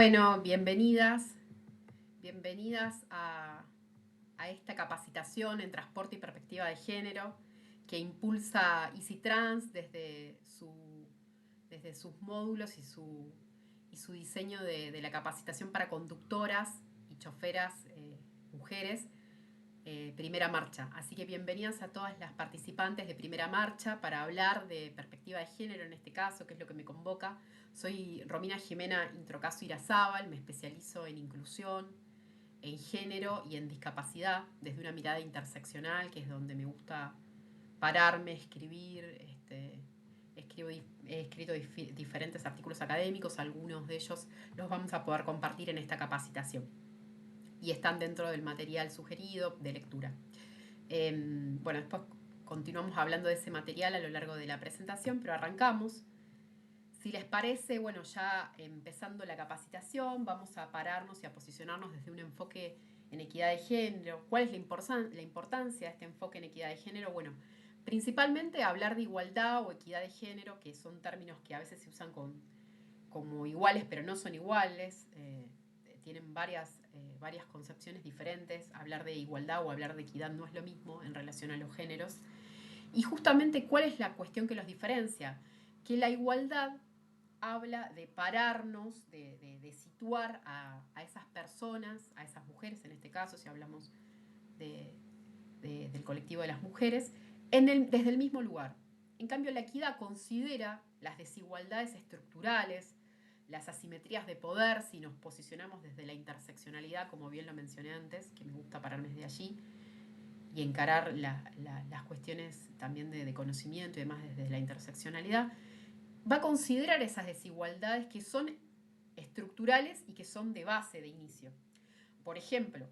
Bueno, bienvenidas a esta capacitación en transporte y perspectiva de género que impulsa Easy Trans desde sus módulos y su diseño de la capacitación para conductoras y choferas mujeres. Primera Marcha. Así que bienvenidas a todas las participantes de Primera Marcha para hablar de perspectiva de género en este caso, que es lo que me convoca. Soy Romina Jimena Introcaso Irazábal, me especializo en inclusión, en género y en discapacidad desde una mirada interseccional, que es donde me gusta pararme, escribir. He escrito diferentes artículos académicos, algunos de ellos los vamos a poder compartir en esta capacitación y están dentro del material sugerido de lectura. Bueno, después continuamos hablando de ese material a lo largo de la presentación, pero arrancamos. Si les parece, bueno, ya empezando la capacitación, vamos a pararnos y a posicionarnos desde un enfoque en equidad de género. ¿Cuál es la importancia de este enfoque en equidad de género? Bueno, principalmente hablar de igualdad o equidad de género, que son términos que a veces se usan como iguales, pero no son iguales. Tienen varias concepciones diferentes. Hablar de igualdad o hablar de equidad no es lo mismo en relación a los géneros. Y justamente, ¿cuál es la cuestión que los diferencia? Que la igualdad habla de pararnos, de situar a esas personas, a esas mujeres en este caso, si hablamos del colectivo de las mujeres, desde el mismo lugar. En cambio, la equidad considera las desigualdades estructurales, las asimetrías de poder, si nos posicionamos desde la interseccionalidad, como bien lo mencioné antes, que me gusta pararme desde allí, y encarar las cuestiones también de conocimiento y demás desde la interseccionalidad, va a considerar esas desigualdades que son estructurales y que son de base, de inicio. Por ejemplo,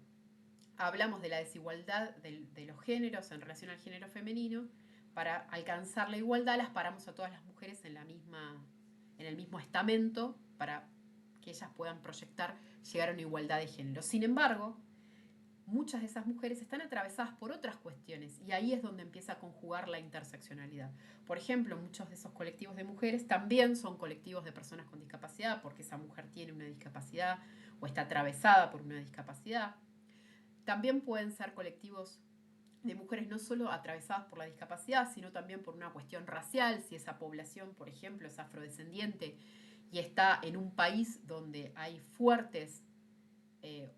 hablamos de la desigualdad de los géneros en relación al género femenino. Para alcanzar la igualdad las paramos a todas las mujeres en el mismo estamento para que ellas puedan proyectar llegar a una igualdad de género. Sin embargo, muchas de esas mujeres están atravesadas por otras cuestiones y ahí es donde empieza a conjugar la interseccionalidad. Por ejemplo, muchos de esos colectivos de mujeres también son colectivos de personas con discapacidad porque esa mujer tiene una discapacidad o está atravesada por una discapacidad. También pueden ser colectivos de mujeres no solo atravesadas por la discapacidad, sino también por una cuestión racial, si esa población, por ejemplo, es afrodescendiente y está en un país donde hay fuertes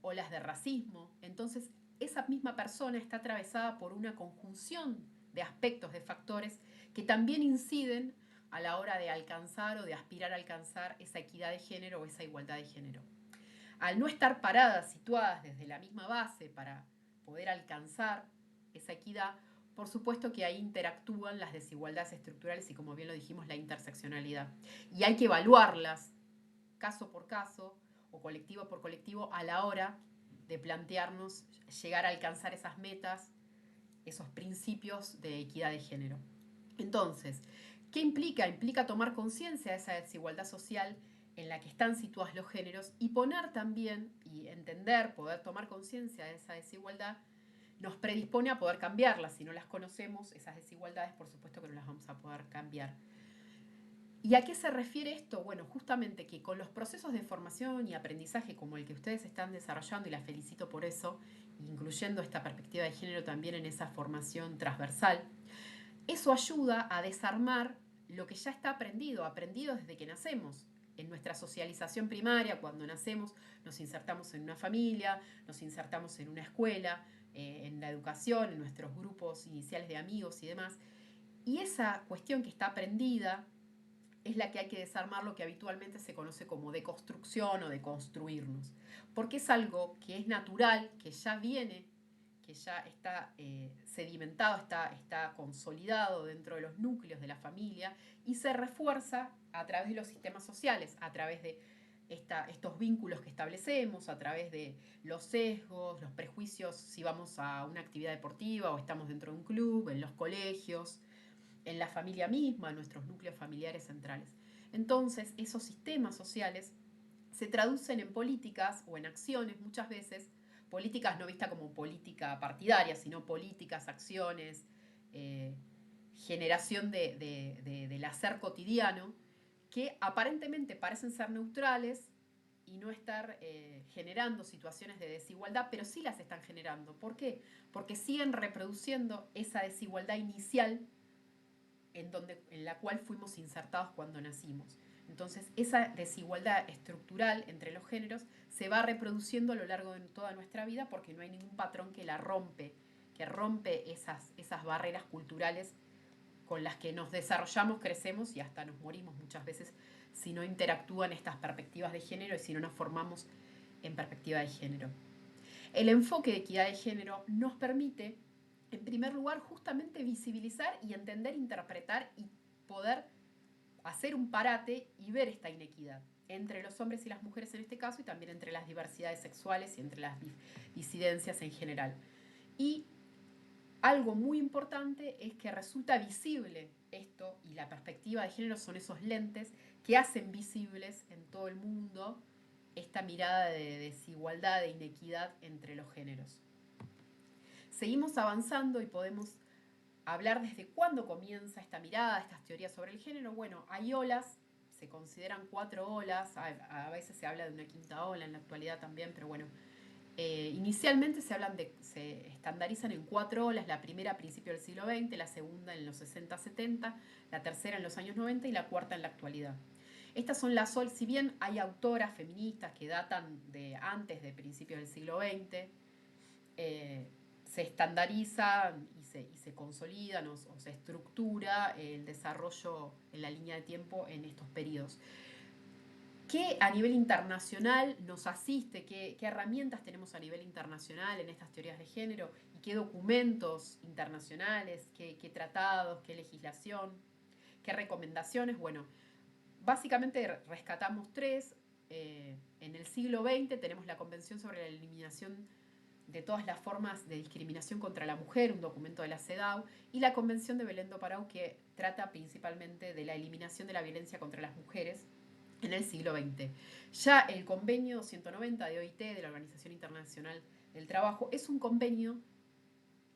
olas de racismo, entonces esa misma persona está atravesada por una conjunción de aspectos, de factores que también inciden a la hora de alcanzar o de aspirar a alcanzar esa equidad de género o esa igualdad de género. Al no estar paradas, situadas desde la misma base para poder alcanzar esa equidad, por supuesto que ahí interactúan las desigualdades estructurales y, como bien lo dijimos, la interseccionalidad. Y hay que evaluarlas caso por caso o colectivo por colectivo a la hora de plantearnos llegar a alcanzar esas metas, esos principios de equidad de género. Entonces, ¿qué implica? Implica tomar conciencia de esa desigualdad social en la que están situados los géneros y poner también y entender, poder tomar conciencia de esa desigualdad, nos predispone a poder cambiarlas. Si no las conocemos, esas desigualdades, por supuesto que no las vamos a poder cambiar. ¿Y a qué se refiere esto? Bueno, justamente que con los procesos de formación y aprendizaje como el que ustedes están desarrollando, y las felicito por eso, incluyendo esta perspectiva de género también en esa formación transversal, eso ayuda a desarmar lo que ya está aprendido desde que nacemos. En nuestra socialización primaria, cuando nacemos, nos insertamos en una familia, nos insertamos en una escuela, en la educación, en nuestros grupos iniciales de amigos y demás. Y esa cuestión que está aprendida es la que hay que desarmar, lo que habitualmente se conoce como deconstrucción o deconstruirnos. Porque es algo que es natural, que ya viene, que ya está sedimentado, está consolidado dentro de los núcleos de la familia y se refuerza a través de los sistemas sociales, a través de estos vínculos que establecemos, a través de los sesgos, los prejuicios, si vamos a una actividad deportiva o estamos dentro de un club, en los colegios, en la familia misma, en nuestros núcleos familiares centrales. Entonces, esos sistemas sociales se traducen en políticas o en acciones muchas veces, políticas no vistas como política partidaria, sino políticas, acciones, eh, generación del hacer cotidiano, que aparentemente parecen ser neutrales y no estar generando situaciones de desigualdad, pero sí las están generando. ¿Por qué? Porque siguen reproduciendo esa desigualdad inicial en la cual fuimos insertados cuando nacimos. Entonces, esa desigualdad estructural entre los géneros se va reproduciendo a lo largo de toda nuestra vida porque no hay ningún patrón que la rompe, que rompe esas barreras culturales con las que nos desarrollamos, crecemos y hasta nos morimos muchas veces si no interactúan estas perspectivas de género y si no nos formamos en perspectiva de género. El enfoque de equidad de género nos permite, en primer lugar, justamente visibilizar y entender, interpretar y poder hacer un parate y ver esta inequidad entre los hombres y las mujeres en este caso y también entre las diversidades sexuales y entre las disidencias en general. Y algo muy importante es que resulta visible esto y la perspectiva de género son esos lentes que hacen visibles en todo el mundo esta mirada de desigualdad, de inequidad entre los géneros. Seguimos avanzando y podemos hablar desde cuándo comienza esta mirada, estas teorías sobre el género. Bueno, hay olas, se consideran 4 olas, a veces se habla de una quinta ola en la actualidad también, pero bueno, inicialmente se estandarizan en 4 olas, la primera a principios del siglo XX, la segunda en los 60-70, la tercera en los años 90 y la cuarta en la actualidad. Estas son las olas, si bien hay autoras feministas que datan de antes de principios del siglo XX, se estandariza y se consolidan o se estructura el desarrollo en la línea de tiempo en estos periodos. ¿Qué a nivel internacional nos asiste? ¿Qué herramientas tenemos a nivel internacional en estas teorías de género? ¿Y qué documentos internacionales? ¿Qué tratados? ¿Qué legislación? ¿Qué recomendaciones? Bueno, básicamente rescatamos 3. En el siglo XX tenemos la Convención sobre la Eliminación de todas las formas de discriminación contra la mujer, un documento de la CEDAW, y la Convención de Belén do Pará, que trata principalmente de la eliminación de la violencia contra las mujeres en el siglo XX. Ya el convenio 190 de OIT, de la Organización Internacional del Trabajo, es un convenio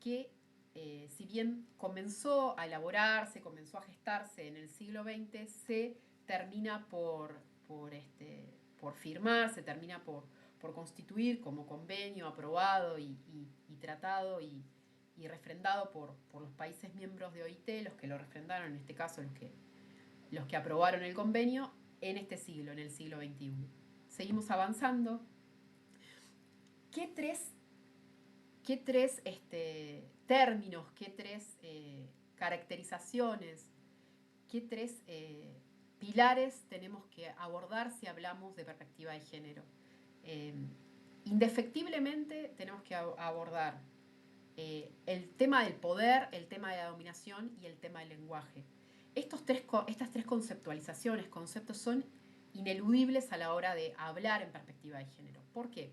que, si bien comenzó a elaborarse, comenzó a gestarse en el siglo XX, se termina por firmar, se termina por constituir como convenio aprobado y tratado y refrendado por los países miembros de OIT, los que lo refrendaron, en este caso los que aprobaron el convenio en este siglo, en el siglo XXI. Seguimos avanzando. ¿Qué tres términos, qué 3 caracterizaciones, qué 3 pilares tenemos que abordar si hablamos de perspectiva de género? Indefectiblemente tenemos que abordar el tema del poder, el tema de la dominación y el tema del lenguaje. Estas 3 conceptualizaciones, conceptos son ineludibles a la hora de hablar en perspectiva de género. ¿Por qué?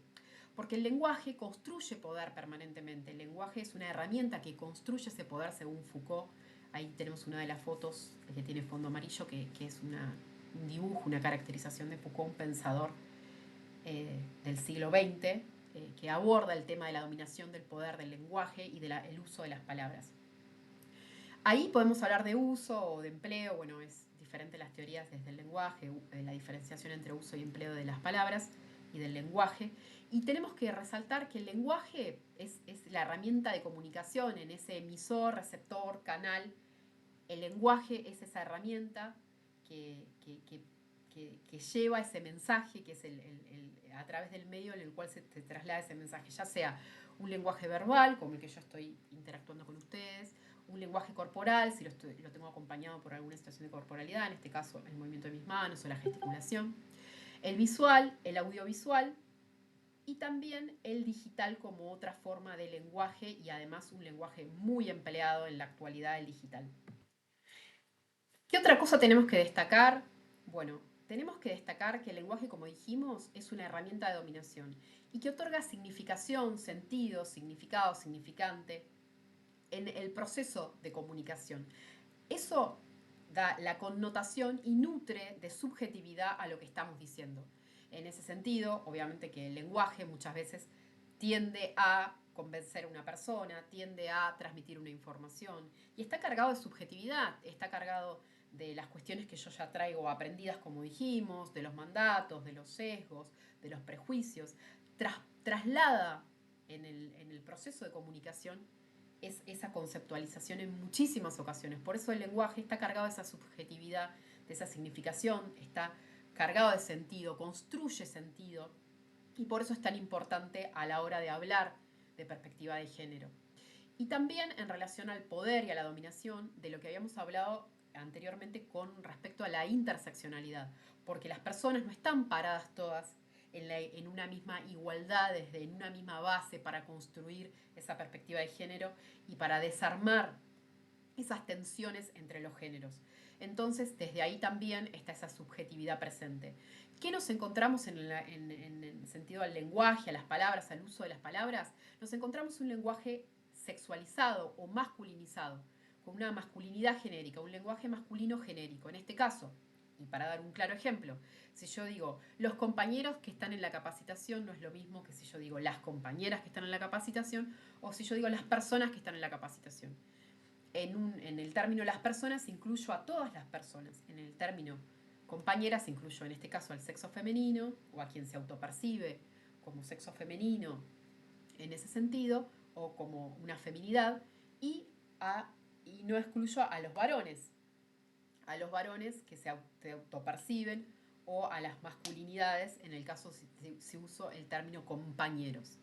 Porque el lenguaje construye poder permanentemente. El lenguaje es una herramienta que construye ese poder según Foucault. Ahí tenemos una de las fotos que tiene fondo amarillo, que es un dibujo, una caracterización de Foucault, un pensador del siglo XX, que aborda el tema de la dominación del poder del lenguaje y del uso de las palabras. Ahí podemos hablar de uso o de empleo, bueno, es diferente las teorías desde el lenguaje, la diferenciación entre uso y empleo de las palabras y del lenguaje. Y tenemos que resaltar que el lenguaje es la herramienta de comunicación en ese emisor, receptor, canal. El lenguaje es esa herramienta que lleva ese mensaje, que es a través del medio en el cual se traslada ese mensaje, ya sea un lenguaje verbal, como el que yo estoy interactuando con ustedes, un lenguaje corporal, si lo tengo acompañado por alguna situación de corporalidad, en este caso el movimiento de mis manos o la gesticulación, el visual, el audiovisual y también el digital como otra forma de lenguaje y además un lenguaje muy empleado en la actualidad, el digital. ¿Qué otra cosa tenemos que destacar? Bueno, tenemos que destacar que el lenguaje, como dijimos, es una herramienta de dominación y que otorga significación, sentido, significado, significante en el proceso de comunicación. Eso da la connotación y nutre de subjetividad a lo que estamos diciendo. En ese sentido, obviamente que el lenguaje muchas veces tiende a convencer a una persona, tiende a transmitir una información y está cargado de subjetividad, está cargado de las cuestiones que yo ya traigo aprendidas, como dijimos, de los mandatos, de los sesgos, de los prejuicios, traslada en el proceso de comunicación esa conceptualización en muchísimas ocasiones. Por eso el lenguaje está cargado de esa subjetividad, de esa significación, está cargado de sentido, construye sentido, y por eso es tan importante a la hora de hablar de perspectiva de género. Y también en relación al poder y a la dominación, de lo que habíamos hablado anteriormente con respecto a la interseccionalidad, porque las personas no están paradas todas en una misma igualdad, en una misma base para construir esa perspectiva de género y para desarmar esas tensiones entre los géneros. Entonces, desde ahí también está esa subjetividad presente. ¿Qué nos encontramos en el sentido al lenguaje, a las palabras, al uso de las palabras? Nos encontramos un lenguaje sexualizado o masculinizado, con una masculinidad genérica, un lenguaje masculino genérico. En este caso, y para dar un claro ejemplo, si yo digo los compañeros que están en la capacitación, no es lo mismo que si yo digo las compañeras que están en la capacitación o si yo digo las personas que están en la capacitación. En el término las personas incluyo a todas las personas. En el término compañeras incluyo en este caso al sexo femenino o a quien se autopercibe como sexo femenino en ese sentido o como una feminidad y no excluyo a los varones que se autoperciben o a las masculinidades en el caso si uso el término compañeros.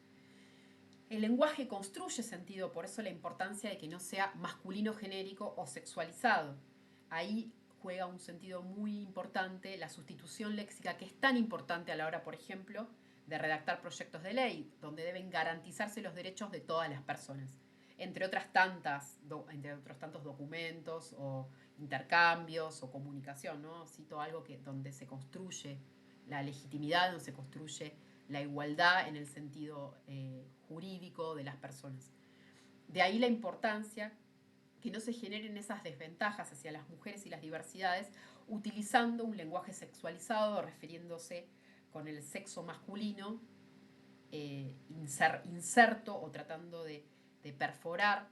El lenguaje construye sentido, por eso la importancia de que no sea masculino genérico o sexualizado. Ahí juega un sentido muy importante la sustitución léxica, que es tan importante a la hora, por ejemplo, de redactar proyectos de ley, donde deben garantizarse los derechos de todas las personas. Entre otros tantos documentos o intercambios o comunicación, ¿no? Cito algo donde se construye la legitimidad, donde se construye la igualdad en el sentido jurídico de las personas. De ahí la importancia que no se generen esas desventajas hacia las mujeres y las diversidades utilizando un lenguaje sexualizado, refiriéndose con el sexo masculino, inserto o tratando de perforar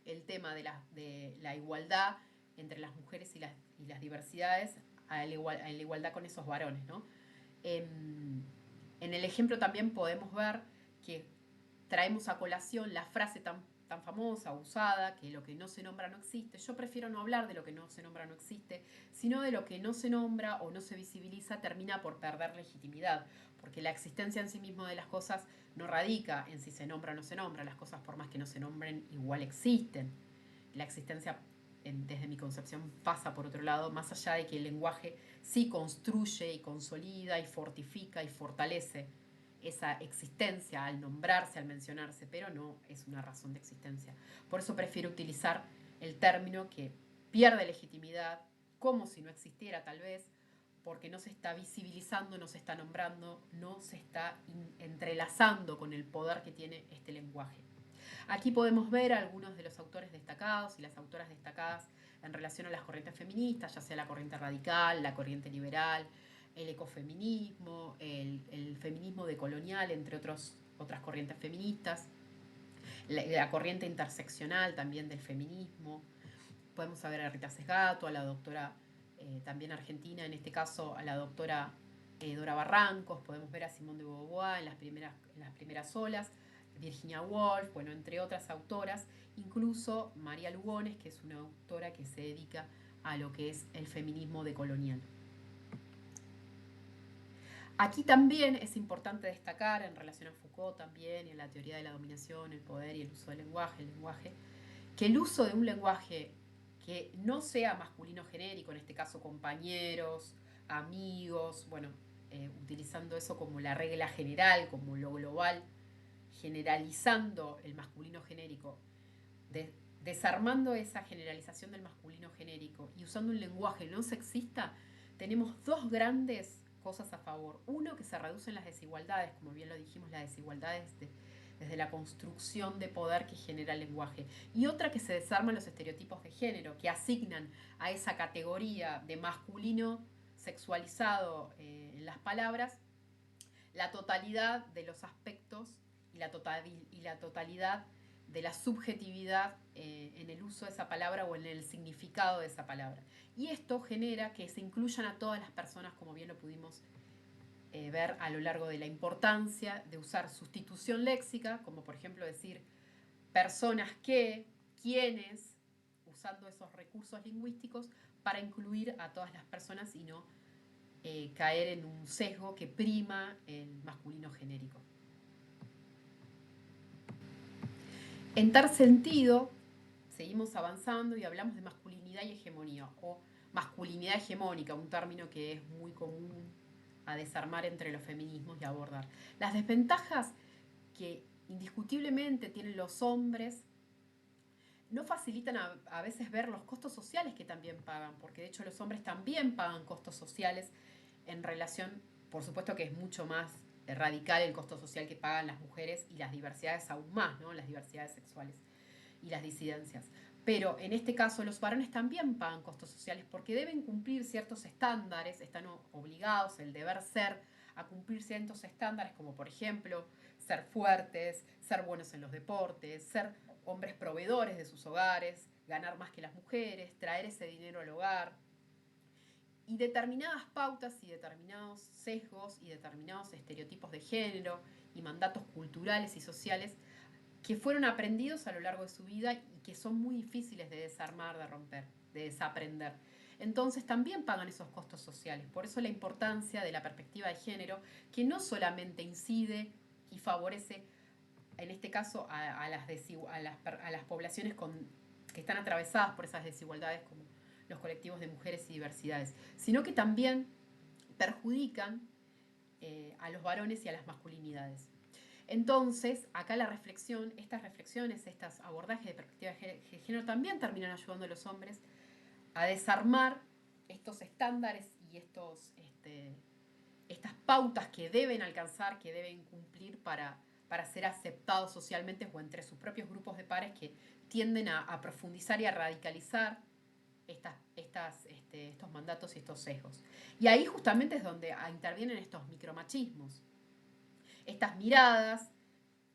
el tema de la igualdad entre las mujeres y las diversidades a la igualdad con esos varones, ¿no? En el ejemplo también podemos ver que traemos a colación la frase tan famosa, usada, que lo que no se nombra no existe. Yo prefiero no hablar de lo que no se nombra no existe, sino de lo que no se nombra o no se visibiliza termina por perder legitimidad, porque la existencia en sí misma de las cosas no radica en si se nombra o no se nombra. Las cosas, por más que no se nombren, igual existen. La existencia, desde mi concepción, pasa por otro lado, más allá de que el lenguaje sí construye y consolida y fortifica y fortalece esa existencia al nombrarse, al mencionarse, pero no es una razón de existencia. Por eso prefiero utilizar el término que pierde legitimidad, como si no existiera tal vez, porque no se está visibilizando, no se está nombrando, no se está entrelazando con el poder que tiene este lenguaje. Aquí podemos ver a algunos de los autores destacados y las autoras destacadas en relación a las corrientes feministas, ya sea la corriente radical, la corriente liberal, el ecofeminismo, el feminismo decolonial, entre otras corrientes feministas, la corriente interseccional también del feminismo. Podemos ver a Rita Segato, a la doctora también argentina, en este caso a la doctora Dora Barrancos, podemos ver a Simone de Beauvoir en las primeras olas, Virginia Woolf, bueno, entre otras autoras, incluso María Lugones, que es una autora que se dedica a lo que es el feminismo decolonial. Aquí también es importante destacar, en relación a Foucault también, y en la teoría de la dominación, el poder y el uso del lenguaje, que el uso de un lenguaje que no sea masculino genérico, en este caso compañeros, amigos, bueno, utilizando eso como la regla general, como lo global, generalizando el masculino genérico, desarmando esa generalización del masculino genérico y usando un lenguaje no sexista, tenemos dos grandes cosas a favor. Uno, que se reducen las desigualdades, como bien lo dijimos, las desigualdades desde la construcción de poder que genera el lenguaje. Y otra, que se desarman los estereotipos de género, que asignan a esa categoría de masculino sexualizado en las palabras la totalidad de los aspectos y la totalidad de la subjetividad en el uso de esa palabra o en el significado de esa palabra. Y esto genera que se incluyan a todas las personas, como bien lo pudimos ver a lo largo de la importancia de usar sustitución léxica, como por ejemplo decir personas que, quienes, usando esos recursos lingüísticos para incluir a todas las personas y no caer en un sesgo que prima el masculino genérico. En tal sentido, seguimos avanzando y hablamos de masculinidad y hegemonía, o masculinidad hegemónica, un término que es muy común a desarmar entre los feminismos y abordar. Las desventajas que indiscutiblemente tienen los hombres no facilitan a veces ver los costos sociales que también pagan, porque de hecho los hombres también pagan costos sociales en relación, por supuesto que es mucho más radical el costo social que pagan las mujeres y las diversidades aún más, ¿no? Las diversidades sexuales y las disidencias. Pero en este caso los varones también pagan costos sociales porque deben cumplir ciertos estándares, están obligados, el deber ser, a cumplir ciertos estándares como por ejemplo ser fuertes, ser buenos en los deportes, ser hombres proveedores de sus hogares, ganar más que las mujeres, traer ese dinero al hogar. Y determinadas pautas y determinados sesgos y determinados estereotipos de género y mandatos culturales y sociales que fueron aprendidos a lo largo de su vida y que son muy difíciles de desarmar, de romper, de desaprender. Entonces también pagan esos costos sociales. Por eso la importancia de la perspectiva de género, que no solamente incide y favorece, en este caso, a las poblaciones que están atravesadas por esas desigualdades, como los colectivos de mujeres y diversidades, sino que también perjudican a los varones y a las masculinidades. Entonces, acá la reflexión, estas reflexiones, estos abordajes de perspectiva de género también terminan ayudando a los hombres a desarmar estos estándares y estas pautas que deben alcanzar, que deben cumplir para ser aceptados socialmente o entre sus propios grupos de pares que tienden a profundizar y a radicalizar estos mandatos y estos sesgos. Y ahí justamente es donde intervienen estos micromachismos, estas miradas,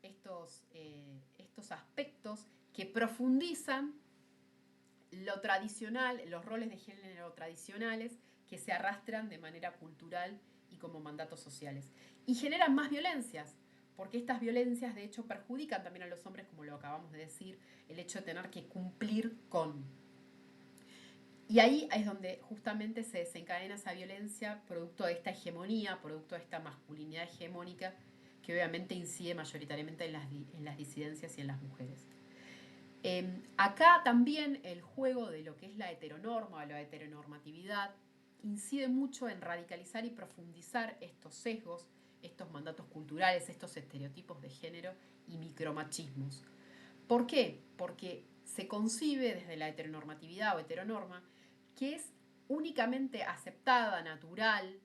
estos aspectos que profundizan lo tradicional, los roles de género tradicionales que se arrastran de manera cultural y como mandatos sociales. Y generan más violencias, porque estas violencias de hecho perjudican también a los hombres, como lo acabamos de decir, el hecho de tener que cumplir con. Y ahí es donde justamente se desencadena esa violencia producto de esta hegemonía, producto de esta masculinidad hegemónica que obviamente incide mayoritariamente en las disidencias y en las mujeres. Acá también el juego de lo que es la heteronorma o la heteronormatividad incide mucho en radicalizar y profundizar estos sesgos, estos mandatos culturales, estos estereotipos de género y micromachismos. ¿Por qué? Porque se concibe desde la heteronormatividad o heteronorma que es únicamente aceptada, natural,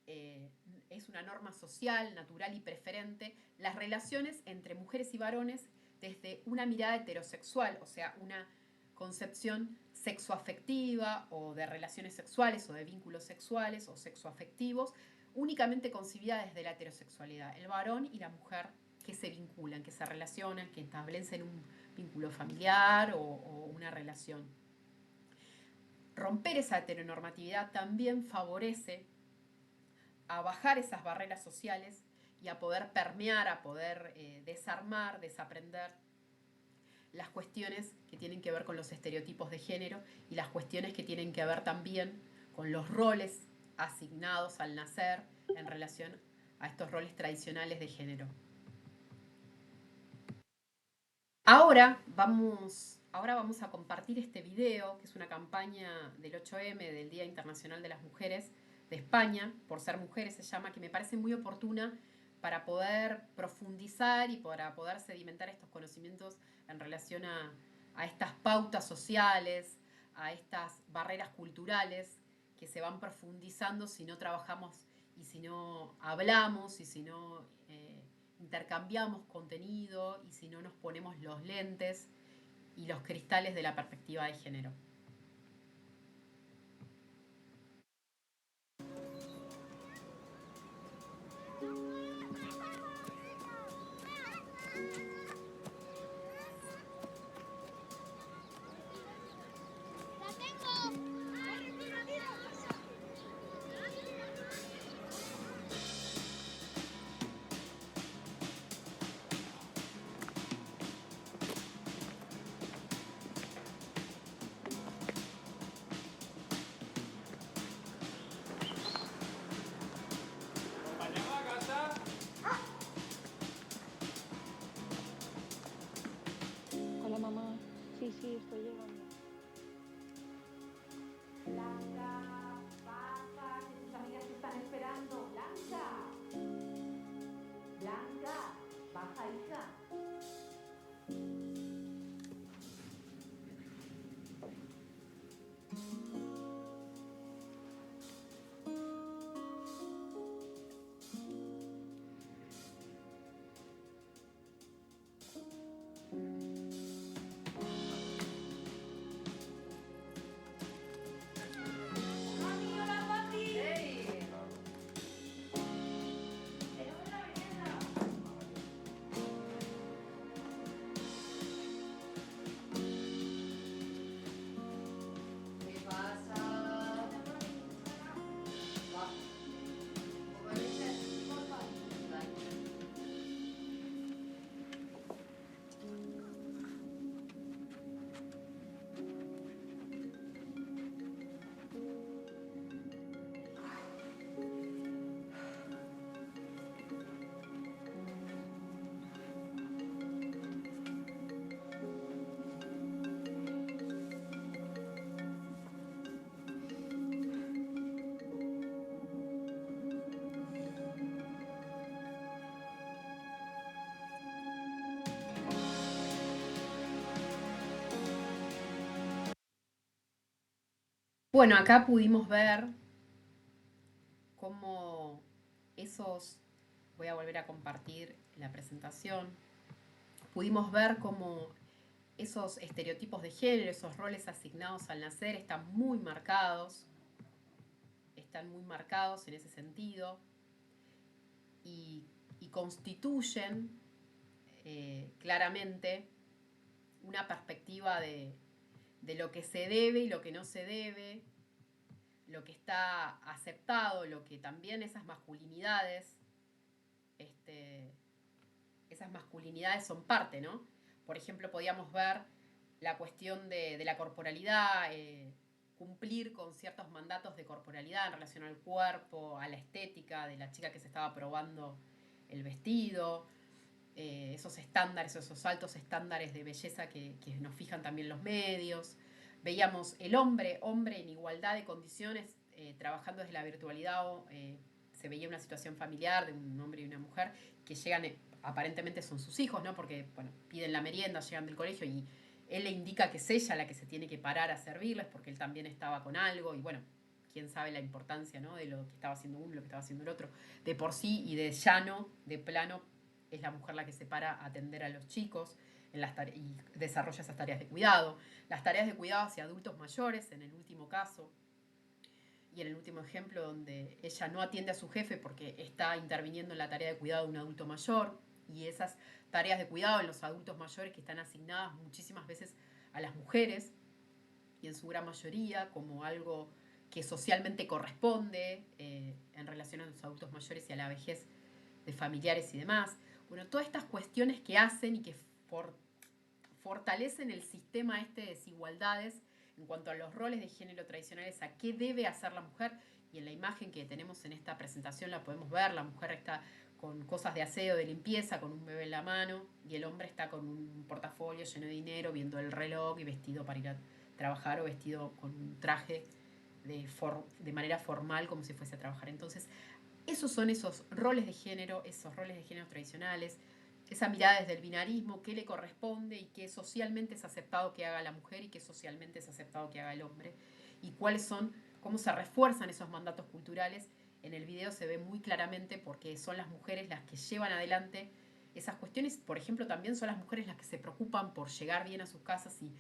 es una norma social, natural y preferente, las relaciones entre mujeres y varones desde una mirada heterosexual, o sea, una concepción sexoafectiva o de relaciones sexuales o de vínculos sexuales o sexoafectivos, únicamente concebida desde la heterosexualidad, el varón y la mujer que se vinculan, que se relacionan, que establecen un vínculo familiar o una relación. Romper esa heteronormatividad también favorece a bajar esas barreras sociales y a poder permear, a poder desarmar, desaprender las cuestiones que tienen que ver con los estereotipos de género y las cuestiones que tienen que ver también con los roles asignados al nacer en relación a estos roles tradicionales de género. Ahora vamos a compartir este video, que es una campaña del 8M, del Día Internacional de las Mujeres de España, por ser mujeres se llama, que me parece muy oportuna para poder profundizar y para poder sedimentar estos conocimientos en relación a estas pautas sociales, a estas barreras culturales que se van profundizando si no trabajamos y si no hablamos y si no intercambiamos contenido y si no nos ponemos los lentes y los cristales de la perspectiva de género. Bueno, acá pudimos ver cómo esos, voy a volver a compartir la presentación, pudimos ver cómo esos estereotipos de género, esos roles asignados al nacer están muy marcados en ese sentido y, y constituyen claramente una perspectiva de lo que se debe y lo que no se debe, lo que está aceptado, lo que también este, esas masculinidades son parte, ¿no? Por ejemplo, podíamos ver la cuestión de la corporalidad, cumplir con ciertos mandatos de corporalidad en relación al cuerpo, a la estética de la chica que se estaba probando el vestido, esos estándares, esos altos estándares de belleza que nos fijan también los medios. Veíamos el hombre en igualdad de condiciones, trabajando desde la virtualidad, se veía una situación familiar de un hombre y una mujer que llegan, aparentemente son sus hijos, ¿no? Porque, bueno, piden la merienda, llegan del colegio y él le indica que es ella la que se tiene que parar a servirles porque él también estaba con algo y bueno, quién sabe la importancia, ¿no? De lo que estaba haciendo uno y lo que estaba haciendo el otro. De por sí y de llano, de plano, es la mujer la que se para a atender a los chicos y desarrolla esas tareas de cuidado. Las tareas de cuidado hacia adultos mayores, en el último caso, y en el último ejemplo donde ella no atiende a su jefe porque está interviniendo en la tarea de cuidado de un adulto mayor, y esas tareas de cuidado en los adultos mayores que están asignadas muchísimas veces a las mujeres, y en su gran mayoría como algo que socialmente corresponde en relación a los adultos mayores y a la vejez de familiares y demás. Bueno, todas estas cuestiones que hacen y que fortalecen el sistema este de desigualdades en cuanto a los roles de género tradicionales, a qué debe hacer la mujer. Y en la imagen que tenemos en esta presentación la podemos ver, la mujer está con cosas de aseo, de limpieza, con un bebé en la mano, y el hombre está con un portafolio lleno de dinero, viendo el reloj y vestido para ir a trabajar o vestido con un traje de manera formal como si fuese a trabajar. Entonces, esos son esos roles de género tradicionales, esa mirada desde el binarismo, qué le corresponde y qué socialmente es aceptado que haga la mujer y qué socialmente es aceptado que haga el hombre, y cómo se refuerzan esos mandatos culturales. En el video se ve muy claramente porque son las mujeres las que llevan adelante esas cuestiones. Por ejemplo, también son las mujeres las que se preocupan por llegar bien a sus casas y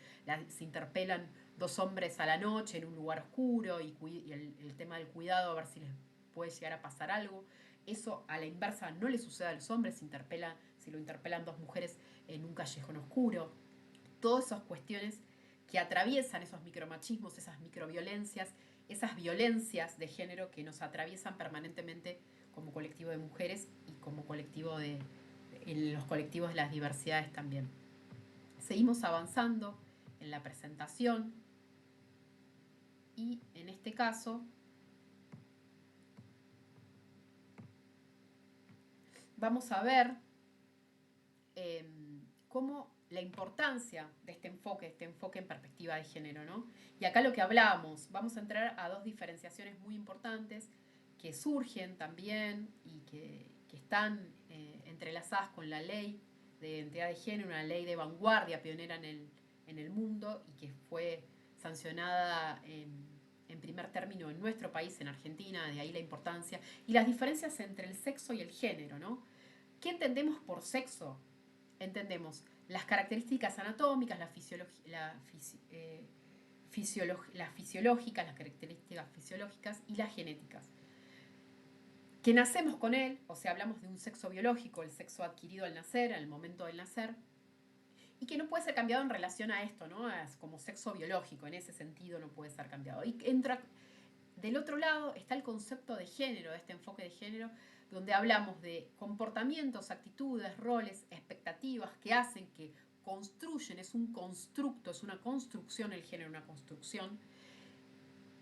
se interpelan dos hombres a la noche en un lugar oscuro y el tema del cuidado, a ver si les puede llegar a pasar algo. Eso a la inversa no le sucede a los hombres, si lo interpelan dos mujeres en un callejón oscuro. Todas esas cuestiones que atraviesan esos micromachismos, esas microviolencias, esas violencias de género que nos atraviesan permanentemente como colectivo de mujeres y como colectivo en los colectivos de las diversidades también. Seguimos avanzando en la presentación y en este caso vamos a ver cómo la importancia de este enfoque en perspectiva de género, ¿no? Y acá lo que hablábamos, vamos a entrar a dos diferenciaciones muy importantes que surgen también y que están entrelazadas con la ley de identidad de género, una ley de vanguardia pionera en el mundo y que fue sancionada en primer término en nuestro país, en Argentina, de ahí la importancia, y las diferencias entre el sexo y el género, ¿no? ¿Qué entendemos por sexo? Entendemos las características anatómicas, las fisiológicas, las características fisiológicas y las genéticas. Que nacemos con él, o sea, hablamos de un sexo biológico, el sexo adquirido al nacer, al momento del nacer, y que no puede ser cambiado en relación a esto, ¿no? Es como sexo biológico, en ese sentido no puede ser cambiado. Y entra, del otro lado está el concepto de género, de este enfoque de género, donde hablamos de comportamientos, actitudes, roles, expectativas que hacen, que construyen, es un constructo, es una construcción el género, una construcción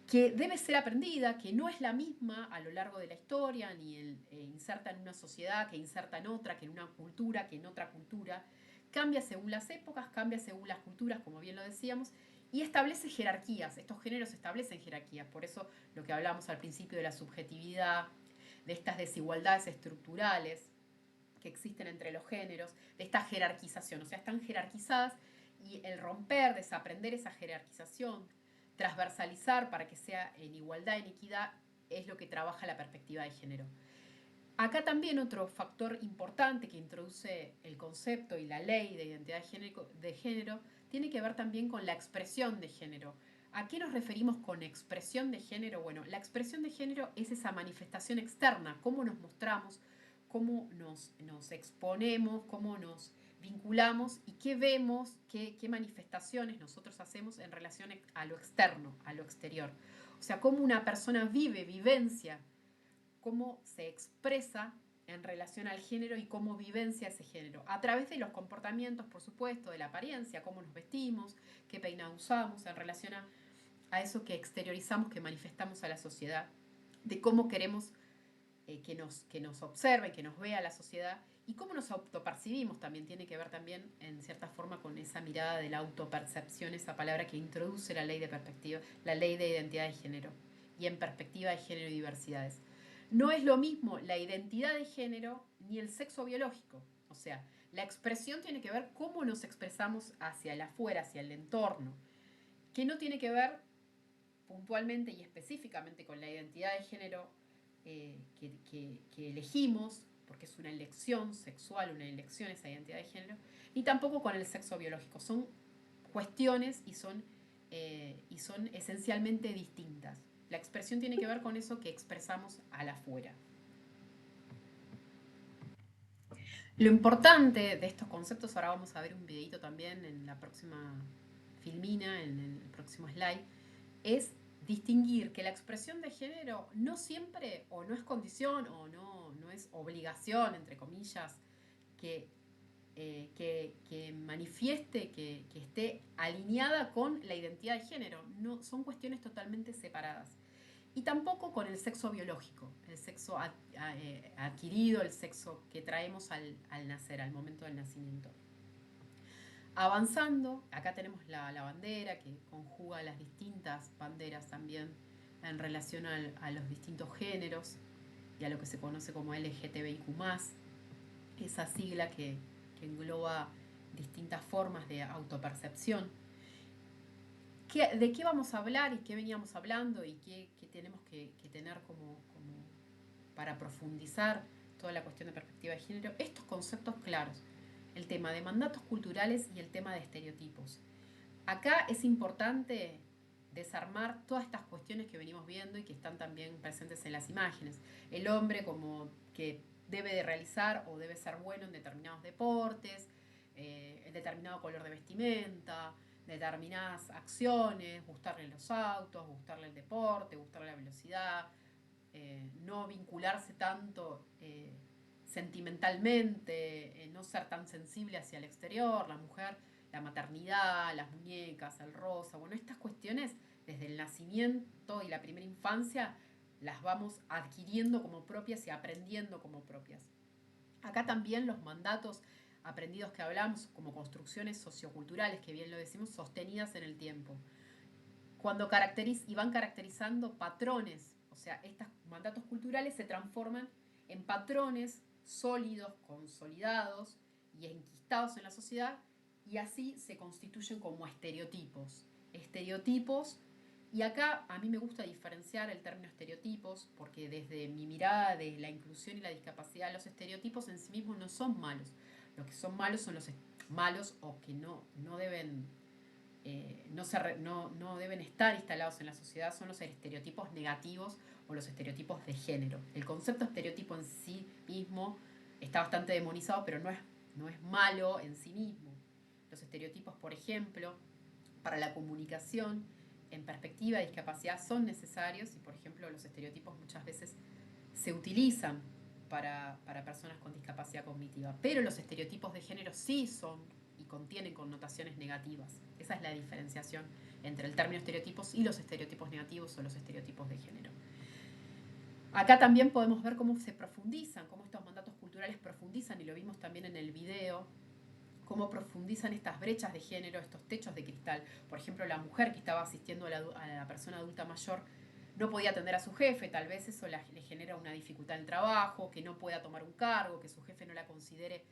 que debe ser aprendida, que no es la misma a lo largo de la historia, ni inserta en una sociedad, que inserta en otra, que en una cultura, que en otra cultura. Cambia según las épocas, cambia según las culturas, como bien lo decíamos, y establece jerarquías. Estos géneros establecen jerarquías. Por eso lo que hablábamos al principio de la subjetividad, de estas desigualdades estructurales que existen entre los géneros, de esta jerarquización. O sea, están jerarquizadas y el romper, desaprender esa jerarquización, transversalizar para que sea en igualdad, en equidad, es lo que trabaja la perspectiva de género. Acá también otro factor importante que introduce el concepto y la ley de identidad de género tiene que ver también con la expresión de género. ¿A qué nos referimos con expresión de género? Bueno, la expresión de género es esa manifestación externa, cómo nos mostramos, cómo nos exponemos, cómo nos vinculamos y qué vemos, qué manifestaciones nosotros hacemos en relación a lo externo, a lo exterior. O sea, cómo una persona vivencia, cómo se expresa en relación al género y cómo vivencia ese género. A través de los comportamientos, por supuesto, de la apariencia, cómo nos vestimos, qué peinado usamos, en relación a eso que exteriorizamos, que manifestamos a la sociedad, de cómo queremos que nos observe, que nos vea la sociedad y cómo nos autopercibimos también tiene que ver también en cierta forma con esa mirada de la autopercepción, esa palabra que introduce la ley de perspectiva, la ley de identidad de género y en perspectiva de género y diversidades. No es lo mismo la identidad de género ni el sexo biológico. O sea, la expresión tiene que ver cómo nos expresamos hacia el afuera, hacia el entorno, que no tiene que ver puntualmente y específicamente con la identidad de género que elegimos, porque es una elección sexual, una elección esa identidad de género, ni tampoco con el sexo biológico. Son cuestiones y son esencialmente distintas. La expresión tiene que ver con eso que expresamos al afuera. Lo importante de estos conceptos, ahora vamos a ver un videito también en la próxima filmina, en el próximo slide, es distinguir que la expresión de género no siempre, o no es condición, o no es obligación, entre comillas, que manifieste, que esté alineada con la identidad de género. No, son cuestiones totalmente separadas. Y tampoco con el sexo biológico, el sexo adquirido, el sexo que traemos al nacer, al momento del nacimiento. Avanzando, acá tenemos la bandera que conjuga las distintas banderas también en relación a los distintos géneros y a lo que se conoce como LGTBIQ+, esa sigla que engloba distintas formas de autopercepción. ¿De qué vamos a hablar y qué veníamos hablando y qué tenemos que tener como para profundizar toda la cuestión de perspectiva de género? Estos conceptos claros, el tema de mandatos culturales y el tema de estereotipos. Acá es importante desarmar todas estas cuestiones que venimos viendo y que están también presentes en las imágenes. El hombre como que debe de realizar o debe ser bueno en determinados deportes, en determinado color de vestimenta, determinadas acciones, gustarle los autos, gustarle el deporte, gustarle la velocidad, no vincularse tanto sentimentalmente, no ser tan sensible hacia el exterior, la mujer, la maternidad, las muñecas, el rosa, bueno, estas cuestiones desde el nacimiento y la primera infancia las vamos adquiriendo como propias y aprendiendo como propias. Acá también los mandatos aprendidos que hablamos como construcciones socioculturales, que bien lo decimos, sostenidas en el tiempo. Cuando van caracterizando patrones, o sea, estos mandatos culturales se transforman en patrones sólidos, consolidados y enquistados en la sociedad, y así se constituyen como estereotipos. Estereotipos, y acá a mí me gusta diferenciar el término estereotipos, porque desde mi mirada de la inclusión y la discapacidad, los estereotipos en sí mismos no son malos. Lo que son malos son los malos o que no deben no deben estar instalados en la sociedad, son los estereotipos negativos o los estereotipos de género. El concepto estereotipo en sí mismo está bastante demonizado, pero no es malo en sí mismo. Los estereotipos, por ejemplo, para la comunicación en perspectiva de discapacidad son necesarios y, por ejemplo, los estereotipos muchas veces se utilizan para personas con discapacidad cognitiva, pero los estereotipos de género sí son y contienen connotaciones negativas. Esa es la diferenciación entre el término estereotipos y los estereotipos negativos o los estereotipos de género. Acá también podemos ver cómo se profundizan, cómo estos mandatos culturales profundizan, y lo vimos también en el video, cómo profundizan estas brechas de género, estos techos de cristal. Por ejemplo, la mujer que estaba asistiendo a la persona adulta mayor no podía atender a su jefe, tal vez eso le genera una dificultad en el trabajo, que no pueda tomar un cargo, que su jefe no la considere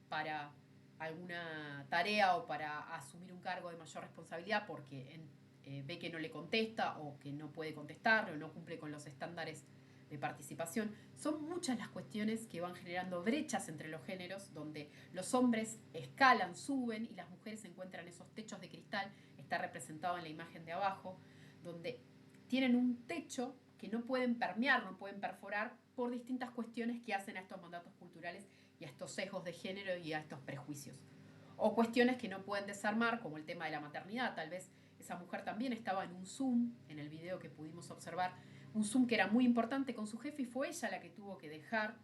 para alguna tarea o para asumir un cargo de mayor responsabilidad, porque ve que no le contesta o que no puede contestarle o no cumple con los estándares de participación. Son muchas las cuestiones que van generando brechas entre los géneros, donde los hombres escalan, suben y las mujeres encuentran esos techos de cristal, está representado en la imagen de abajo, donde tienen un techo que no pueden permear, no pueden perforar por distintas cuestiones que hacen a estos mandatos culturales y a estos sesgos de género y a estos prejuicios. O cuestiones que no pueden desarmar, como el tema de la maternidad. Tal vez esa mujer también estaba en un Zoom, en el video que pudimos observar, un Zoom que era muy importante con su jefe y fue ella la que tuvo que dejar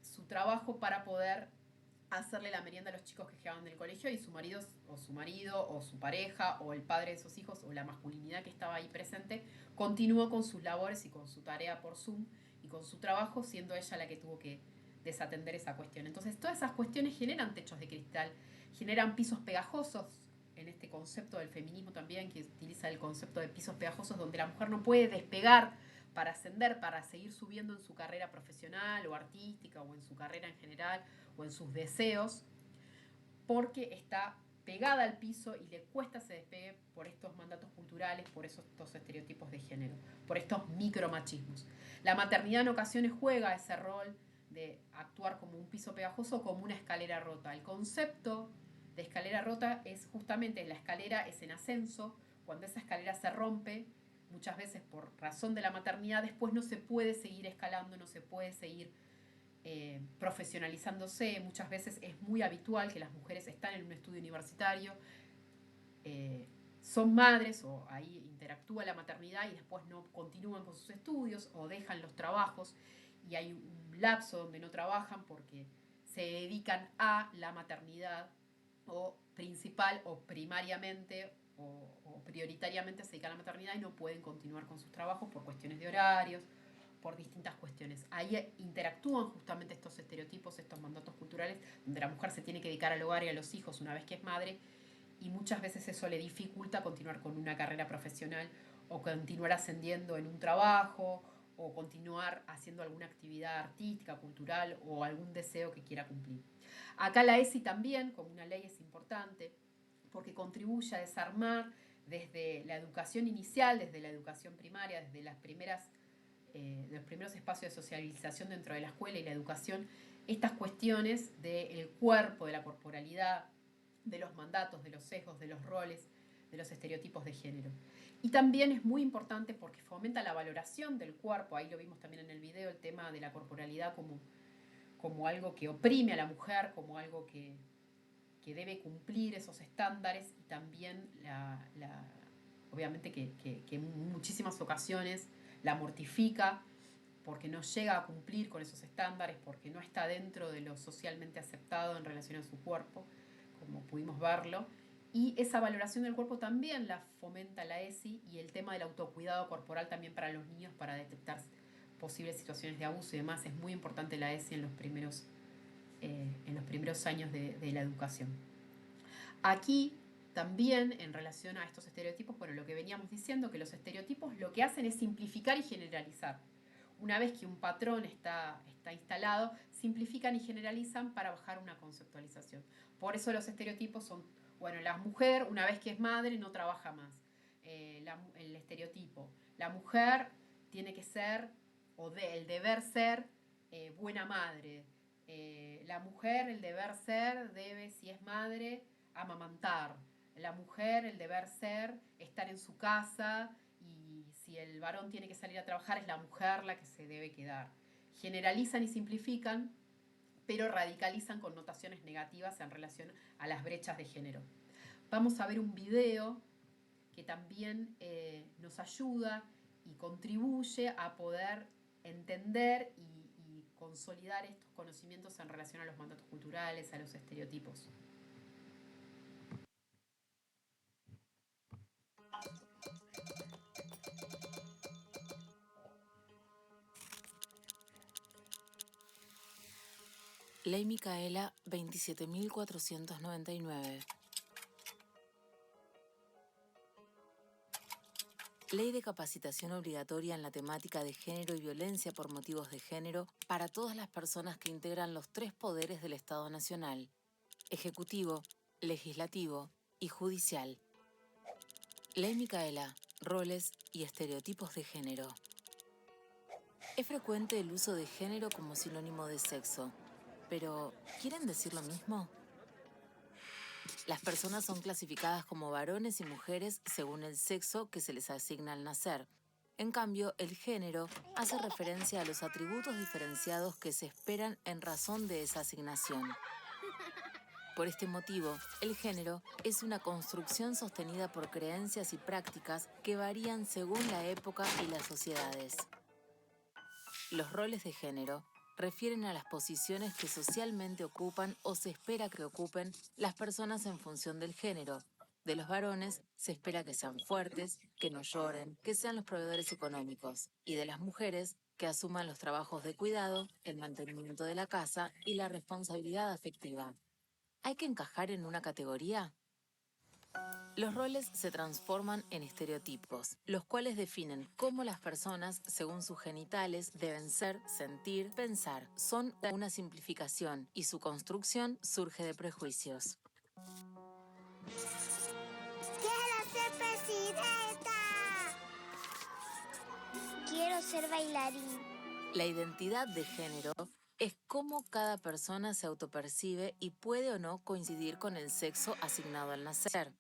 su trabajo para poder hacerle la merienda a los chicos que llegaban del colegio y su marido o su pareja o el padre de sus hijos o la masculinidad que estaba ahí presente continuó con sus labores y con su tarea por Zoom y con su trabajo, siendo ella la que tuvo que desatender esa cuestión. Entonces todas esas cuestiones generan techos de cristal, generan pisos pegajosos, en este concepto del feminismo también, que utiliza el concepto de pisos pegajosos, donde la mujer no puede despegar para ascender, para seguir subiendo en su carrera profesional o artística o en su carrera en general o en sus deseos, porque está pegada al piso y le cuesta se despegue por estos mandatos culturales, por estos estereotipos de género, por estos micromachismos. La maternidad en ocasiones juega ese rol de actuar como un piso pegajoso, como una escalera rota. El concepto de escalera rota es justamente la escalera es en ascenso, cuando esa escalera se rompe, muchas veces por razón de la maternidad, después no se puede seguir escalando, no se puede seguir profesionalizándose. Muchas veces es muy habitual que las mujeres están en un estudio universitario, eh, son madres o ahí interactúa la maternidad y después no continúan con sus estudios o dejan los trabajos y hay un lapso donde no trabajan porque se dedican a la maternidad o principal o primariamente o prioritariamente se dedican a la maternidad y no pueden continuar con sus trabajos por cuestiones de horarios, por distintas cuestiones. Ahí interactúan justamente estos estereotipos, estos mandatos culturales, donde la mujer se tiene que dedicar al hogar y a los hijos una vez que es madre, y muchas veces eso le dificulta continuar con una carrera profesional o continuar ascendiendo en un trabajo o continuar haciendo alguna actividad artística, cultural o algún deseo que quiera cumplir. Acá la ESI también, como una ley, es importante porque contribuye a desarmar desde la educación inicial, desde la educación primaria, desde los primeros espacios de socialización dentro de la escuela y la educación, estas cuestiones del cuerpo, de la corporalidad, de los mandatos, de los sesgos, de los roles, de los estereotipos de género. Y también es muy importante porque fomenta la valoración del cuerpo, ahí lo vimos también en el video, el tema de la corporalidad como algo que oprime a la mujer, como algo que debe cumplir esos estándares y también obviamente que en muchísimas ocasiones la mortifica porque no llega a cumplir con esos estándares, porque no está dentro de lo socialmente aceptado en relación a su cuerpo, como pudimos verlo. Y esa valoración del cuerpo también la fomenta la ESI y el tema del autocuidado corporal también para los niños para detectar posibles situaciones de abuso y demás. Es muy importante la ESI en los primeros años de la educación. Aquí también en relación a estos estereotipos, bueno, lo que veníamos diciendo, que los estereotipos lo que hacen es simplificar y generalizar. Una vez que un patrón está instalado, simplifican y generalizan para bajar una conceptualización. Por eso los estereotipos son, bueno, la mujer una vez que es madre no trabaja más. El estereotipo, la mujer tiene que ser, el deber ser buena madre. La mujer, el deber ser, debe, si es madre, amamantar. La mujer, el deber ser, estar en su casa y si el varón tiene que salir a trabajar es la mujer la que se debe quedar. Generalizan y simplifican, pero radicalizan connotaciones negativas en relación a las brechas de género. Vamos a ver un video que también nos ayuda y contribuye a poder entender y consolidar estos conocimientos en relación a los mandatos culturales, a los estereotipos. Ley Micaela 27.499. Ley de capacitación obligatoria en la temática de género y violencia por motivos de género para todas las personas que integran los 3 poderes del Estado Nacional: Ejecutivo, Legislativo y Judicial. Ley Micaela, roles y estereotipos de género. Es frecuente el uso de género como sinónimo de sexo, pero ¿quieren decir lo mismo? Las personas son clasificadas como varones y mujeres según el sexo que se les asigna al nacer. En cambio, el género hace referencia a los atributos diferenciados que se esperan en razón de esa asignación. Por este motivo, el género es una construcción sostenida por creencias y prácticas que varían según la época y las sociedades. Los roles de género refieren a las posiciones que socialmente ocupan o se espera que ocupen las personas en función del género. De los varones se espera que sean fuertes, que no lloren, que sean los proveedores económicos, y de las mujeres que asuman los trabajos de cuidado, el mantenimiento de la casa y la responsabilidad afectiva. ¿Hay que encajar en una categoría? Los roles se transforman en estereotipos, los cuales definen cómo las personas, según sus genitales, deben ser, sentir, pensar. Son una simplificación y su construcción surge de prejuicios. ¡Quiero ser presidenta! Quiero ser bailarín. La identidad de género es cómo cada persona se autopercibe y puede o no coincidir con el sexo asignado al nacer.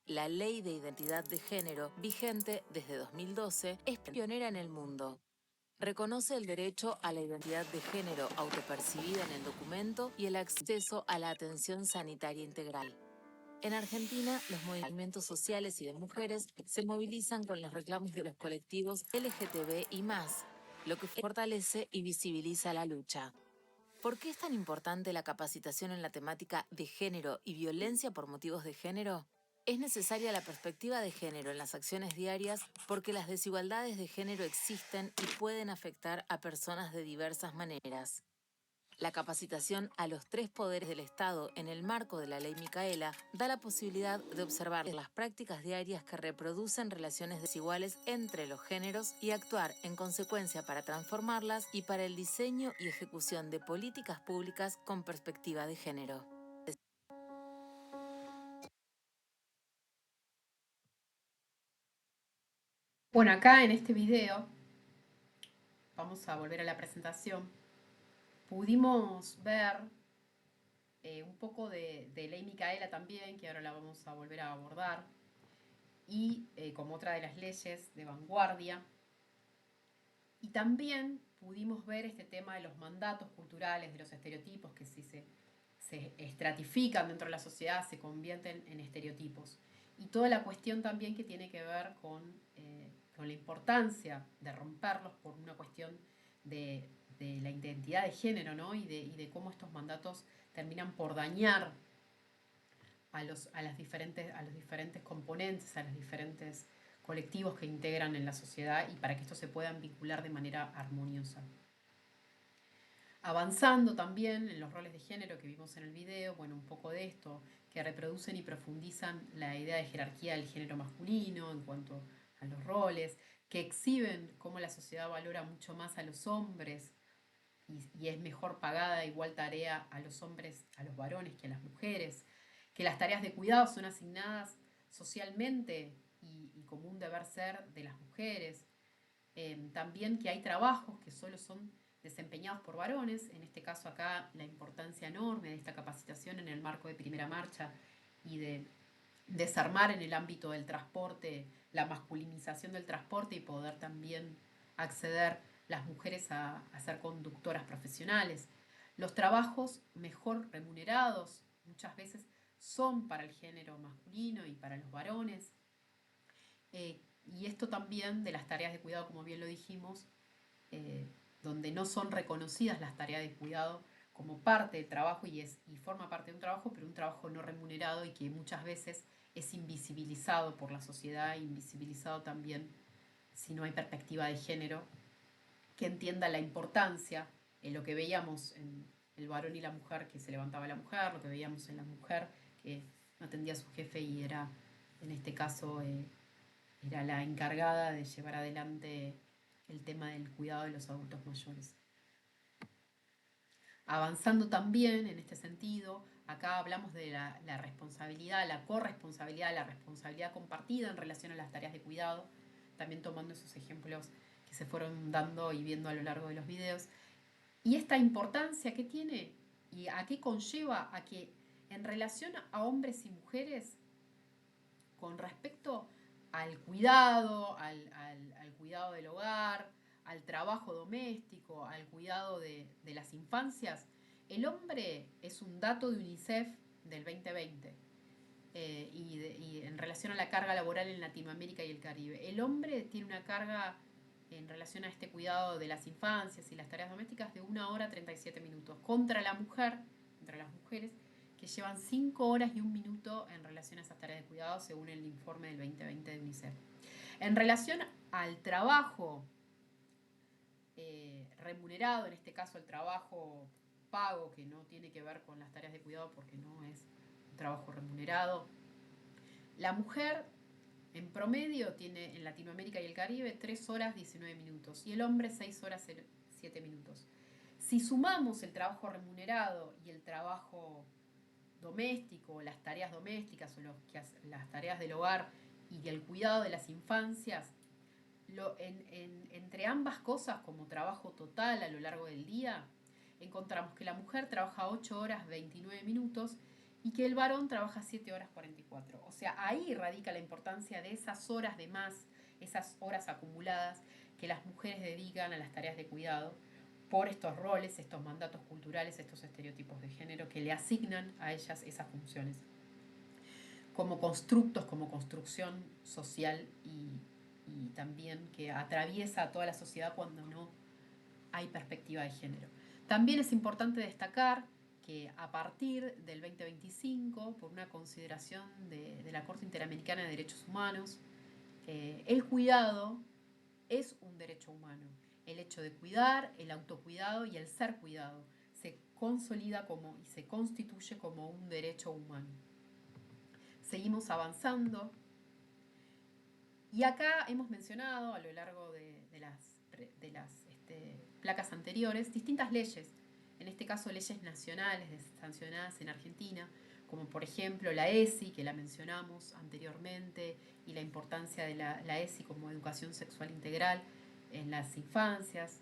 La Ley de Identidad de Género, vigente desde 2012, es pionera en el mundo. Reconoce el derecho a la identidad de género autopercibida en el documento y el acceso a la atención sanitaria integral. En Argentina, los movimientos sociales y de mujeres se movilizan con los reclamos de los colectivos LGTB y más, lo que fortalece y visibiliza la lucha. ¿Por qué es tan importante la capacitación en la temática de género y violencia por motivos de género? Es necesaria la perspectiva de género en las acciones diarias porque las desigualdades de género existen y pueden afectar a personas de diversas maneras. La capacitación a los tres poderes del Estado en el marco de la Ley Micaela da la posibilidad de observar las prácticas diarias que reproducen relaciones desiguales entre los géneros y actuar en consecuencia para transformarlas y para el diseño y ejecución de políticas públicas con perspectiva de género. Bueno, acá en este video, vamos a volver a la presentación, pudimos ver un poco de Ley Micaela también, que ahora la vamos a volver a abordar, y como otra de las leyes de vanguardia. Y también pudimos ver este tema de los mandatos culturales, de los estereotipos, que si se estratifican dentro de la sociedad, se convierten en estereotipos. Y toda la cuestión también que tiene que ver con la importancia de romperlos por una cuestión de la identidad de género, ¿no? Y de cómo estos mandatos terminan por dañar a los diferentes componentes, a los diferentes colectivos que integran en la sociedad y para que estos se puedan vincular de manera armoniosa. Avanzando también en los roles de género que vimos en el video, bueno, un poco de esto, que reproducen y profundizan la idea de jerarquía del género masculino en cuanto a los roles, que exhiben cómo la sociedad valora mucho más a los hombres y es mejor pagada igual tarea a los hombres, a los varones que a las mujeres, que las tareas de cuidado son asignadas socialmente y como un deber ser de las mujeres. También que hay trabajos que solo son desempeñados por varones, en este caso acá la importancia enorme de esta capacitación en el marco de Primera Marcha y de desarmar en el ámbito del transporte la masculinización del transporte y poder también acceder las mujeres a ser conductoras profesionales. Los trabajos mejor remunerados muchas veces son para el género masculino y para los varones. Y esto también de las tareas de cuidado, como bien lo dijimos, donde no son reconocidas las tareas de cuidado como parte del trabajo y forma parte de un trabajo, pero un trabajo no remunerado y que muchas veces es invisibilizado por la sociedad, invisibilizado también si no hay perspectiva de género, que entienda la importancia en lo que veíamos en el varón y la mujer, que se levantaba la mujer, lo que veíamos en la mujer, que no atendía a su jefe y era, en este caso, era la encargada de llevar adelante el tema del cuidado de los adultos mayores. Avanzando también en este sentido, acá hablamos de la responsabilidad, la corresponsabilidad, la responsabilidad compartida en relación a las tareas de cuidado, también tomando esos ejemplos que se fueron dando y viendo a lo largo de los videos. Y esta importancia que tiene y a qué conlleva a que en relación a hombres y mujeres, con respecto al cuidado, al cuidado del hogar, al trabajo doméstico, al cuidado de las infancias, el hombre es un dato de UNICEF del 2020 y en relación a la carga laboral en Latinoamérica y el Caribe. El hombre tiene una carga en relación a este cuidado de las infancias y las tareas domésticas de 1 hora 37 minutos contra la mujer, contra las mujeres, que llevan 5 horas y 1 minuto en relación a esas tareas de cuidado según el informe del 2020 de UNICEF. En relación al trabajo remunerado, en este caso el trabajo pago, que no tiene que ver con las tareas de cuidado porque no es un trabajo remunerado, la mujer en promedio tiene en Latinoamérica y el Caribe 3 horas 19 minutos y el hombre 6 horas 7 minutos. Si sumamos el trabajo remunerado y el trabajo doméstico, las tareas domésticas o las tareas del hogar y el cuidado de las infancias, entre ambas cosas, como trabajo total a lo largo del día, encontramos que la mujer trabaja 8 horas 29 minutos y que el varón trabaja 7 horas 44. O sea, ahí radica la importancia de esas horas de más, esas horas acumuladas que las mujeres dedican a las tareas de cuidado por estos roles, estos mandatos culturales, estos estereotipos de género que le asignan a ellas esas funciones como constructos, como construcción social y también que atraviesa a toda la sociedad cuando no hay perspectiva de género. También es importante destacar que a partir del 2025, por una consideración de la Corte Interamericana de Derechos Humanos, el cuidado es un derecho humano. El hecho de cuidar, el autocuidado y el ser cuidado se consolida como y se constituye como un derecho humano. Seguimos avanzando y acá hemos mencionado a lo largo de las placas anteriores distintas leyes, en este caso leyes nacionales sancionadas en Argentina, como por ejemplo la ESI, que la mencionamos anteriormente, y la importancia de la ESI como educación sexual integral en las infancias.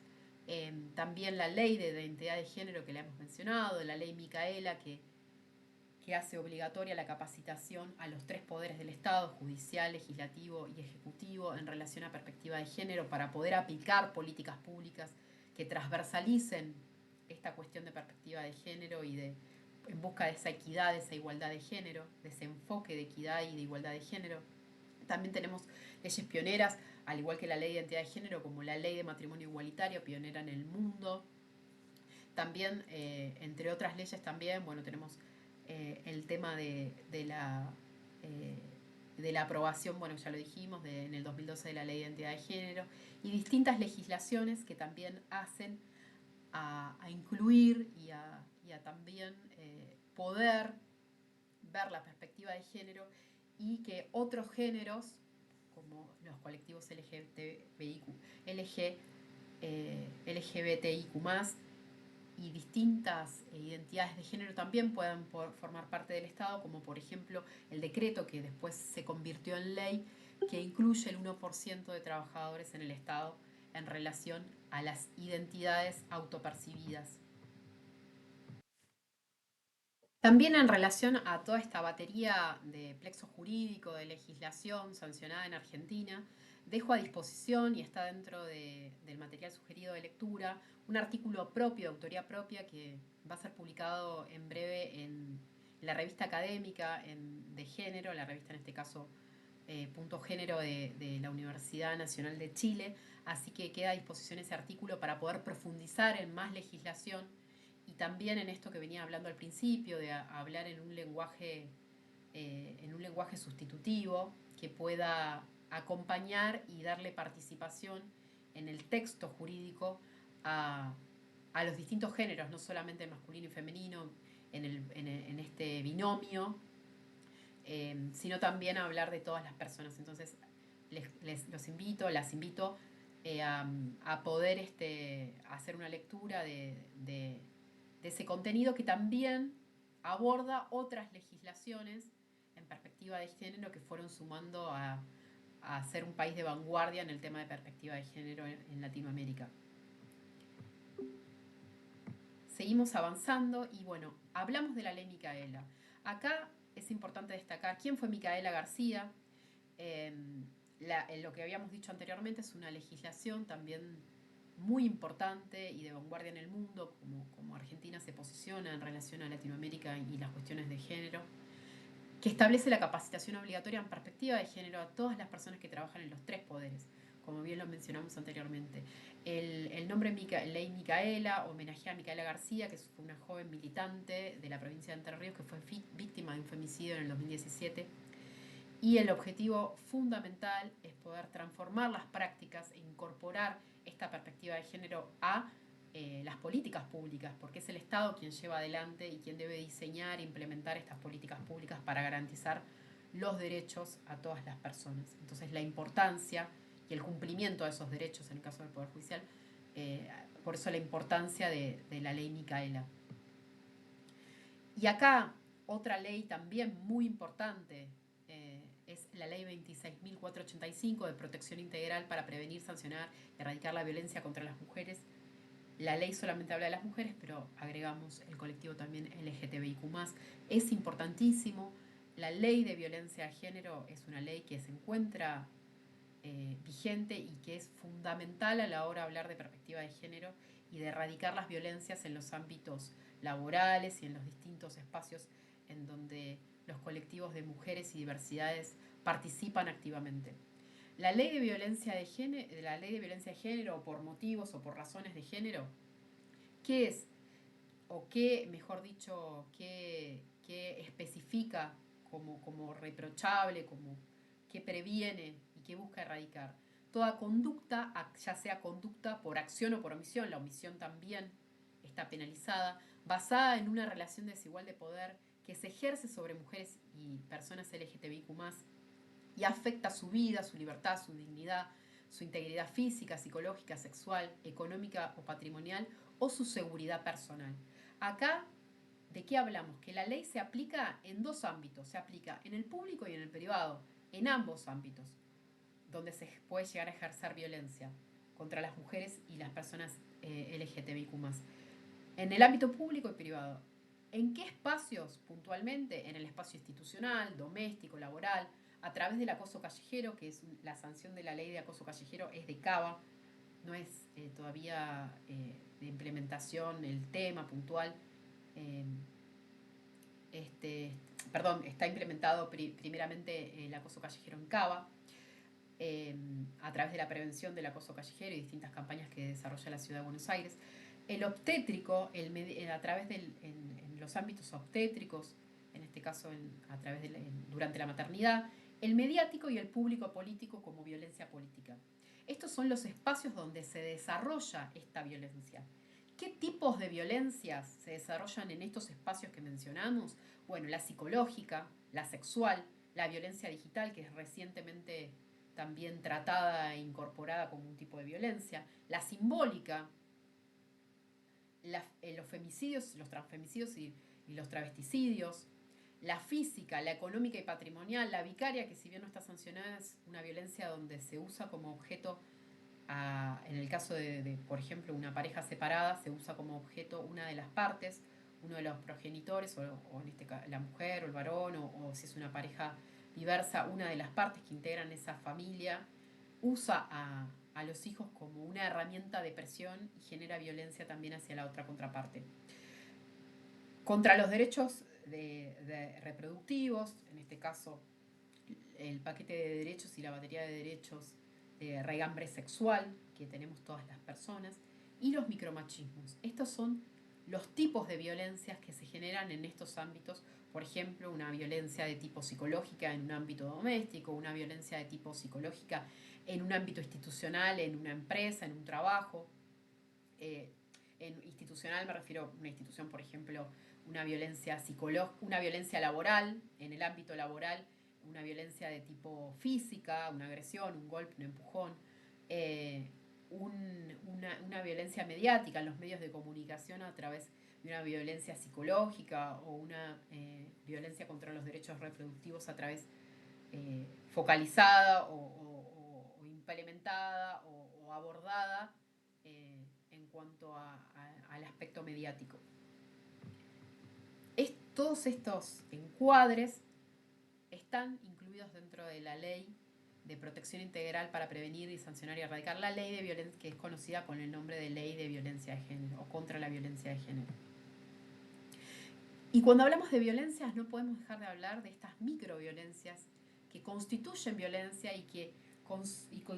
También la ley de identidad de género que la hemos mencionado, la ley Micaela, que hace obligatoria la capacitación a los 3 poderes del Estado, judicial, legislativo y ejecutivo, en relación a perspectiva de género, para poder aplicar políticas públicas que transversalicen esta cuestión de perspectiva de género y en busca de esa equidad, de esa igualdad de género, de ese enfoque de equidad y de igualdad de género. También tenemos leyes pioneras, al igual que la ley de identidad de género, como la ley de matrimonio igualitario, pionera en el mundo. También, entre otras leyes también, bueno, tenemos el tema de la aprobación, bueno, ya lo dijimos, en el 2012 de la Ley de Identidad de Género, y distintas legislaciones que también hacen a incluir y a también poder ver la perspectiva de género y que otros géneros, como los colectivos LGBTIQ+, y distintas identidades de género también puedan formar parte del Estado, como por ejemplo el decreto que después se convirtió en ley, que incluye el 1% de trabajadores en el Estado en relación a las identidades autopercibidas. También en relación a toda esta batería de plexo jurídico, de legislación sancionada en Argentina, dejo a disposición y está dentro del material sugerido de lectura un artículo propio, de autoría propia, que va a ser publicado en breve en la revista académica de género, la revista en este caso Punto Género de la Universidad Nacional de Chile, así que queda a disposición ese artículo para poder profundizar en más legislación y también en esto que venía hablando al principio, de hablar en un lenguaje sustitutivo que pueda acompañar y darle participación en el texto jurídico a los distintos géneros, no solamente masculino y femenino, en este binomio, sino también a hablar de todas las personas. Entonces, las invito a poder hacer una lectura de ese contenido que también aborda otras legislaciones en perspectiva de género que fueron sumando a ser un país de vanguardia en el tema de perspectiva de género en Latinoamérica. Seguimos avanzando y bueno, hablamos de la ley Micaela. Acá es importante destacar quién fue Micaela García. Lo que habíamos dicho anteriormente es una legislación también muy importante y de vanguardia en el mundo, como Argentina se posiciona en relación a Latinoamérica y las cuestiones de género, que establece la capacitación obligatoria en perspectiva de género a todas las personas que trabajan en los 3 poderes, como bien lo mencionamos anteriormente. El nombre Ley Micaela homenajea a Micaela García, que fue una joven militante de la provincia de Entre Ríos que fue víctima de un femicidio en el 2017. Y el objetivo fundamental es poder transformar las prácticas e incorporar esta perspectiva de género a las políticas públicas, porque es el Estado quien lleva adelante y quien debe diseñar e implementar estas políticas públicas para garantizar los derechos a todas las personas. Entonces la importancia y el cumplimiento de esos derechos en el caso del Poder Judicial, por eso la importancia de la ley Micaela. Y acá otra ley también muy importante, es la ley 26.485 de protección integral para prevenir, sancionar y erradicar la violencia contra las mujeres. La ley solamente habla de las mujeres, pero agregamos el colectivo también LGTBIQ+. Es importantísimo. La ley de violencia de género es una ley que se encuentra vigente y que es fundamental a la hora de hablar de perspectiva de género y de erradicar las violencias en los ámbitos laborales y en los distintos espacios en donde los colectivos de mujeres y diversidades participan activamente. La ley de violencia de género, por motivos o por razones de género, ¿qué es? O qué, mejor dicho, qué especifica como reprochable, como que previene y que busca erradicar. Toda conducta, ya sea conducta por acción o por omisión, la omisión también está penalizada, basada en una relación desigual de poder que se ejerce sobre mujeres y personas LGTBIQ+, y afecta su vida, su libertad, su dignidad, su integridad física, psicológica, sexual, económica o patrimonial, o su seguridad personal. Acá, ¿de qué hablamos? Que la ley se aplica en 2 ámbitos, se aplica en el público y en el privado, en ambos ámbitos, donde se puede llegar a ejercer violencia contra las mujeres y las personas LGTBIQ+. En el ámbito público y privado. ¿En qué espacios puntualmente? En el espacio institucional, doméstico, laboral, a través del acoso callejero, que es la sanción de la ley de acoso callejero es de Cava, no es todavía de implementación el tema puntual. Está implementado primeramente el acoso callejero en Cava, a través de la prevención del acoso callejero y distintas campañas que desarrolla la Ciudad de Buenos Aires. El obstétrico, a través en los ámbitos obstétricos, en este caso durante la maternidad, el mediático y el público político como violencia política. Estos son los espacios donde se desarrolla esta violencia. ¿Qué tipos de violencias se desarrollan en estos espacios que mencionamos? Bueno, la psicológica, la sexual, la violencia digital, que es recientemente también tratada e incorporada como un tipo de violencia, la simbólica, los femicidios, los transfemicidios y los travesticidios, la física, la económica y patrimonial, la vicaria, que si bien no está sancionada, es una violencia donde se usa como objeto, en el caso de, por ejemplo, una pareja separada, se usa como objeto una de las partes, uno de los progenitores, o en este caso la mujer o el varón, o si es una pareja diversa, una de las partes que integran esa familia, usa a los hijos como una herramienta de presión y genera violencia también hacia la otra contraparte. Contra los derechos de reproductivos, en este caso el paquete de derechos y la batería de derechos de regambre sexual que tenemos todas las personas, y los micromachismos. Estos son los tipos de violencias que se generan en estos ámbitos. Por ejemplo, una violencia de tipo psicológica en un ámbito doméstico, una violencia de tipo psicológica en un ámbito institucional, en una empresa, en un trabajo. En institucional me refiero a una institución, por ejemplo, una violencia una violencia laboral, en el ámbito laboral, una violencia de tipo física, una agresión, un golpe, un empujón, una violencia mediática en los medios de comunicación a través de una violencia psicológica o una violencia contra los derechos reproductivos a través focalizada o implementada o abordada en cuanto al aspecto mediático. Todos estos encuadres están incluidos dentro de la Ley de Protección Integral para Prevenir y Sancionar y Erradicar, la ley de violencia, que es conocida con el nombre de Ley de Violencia de Género o contra la violencia de género. Y cuando hablamos de violencias no podemos dejar de hablar de estas microviolencias que constituyen violencia y que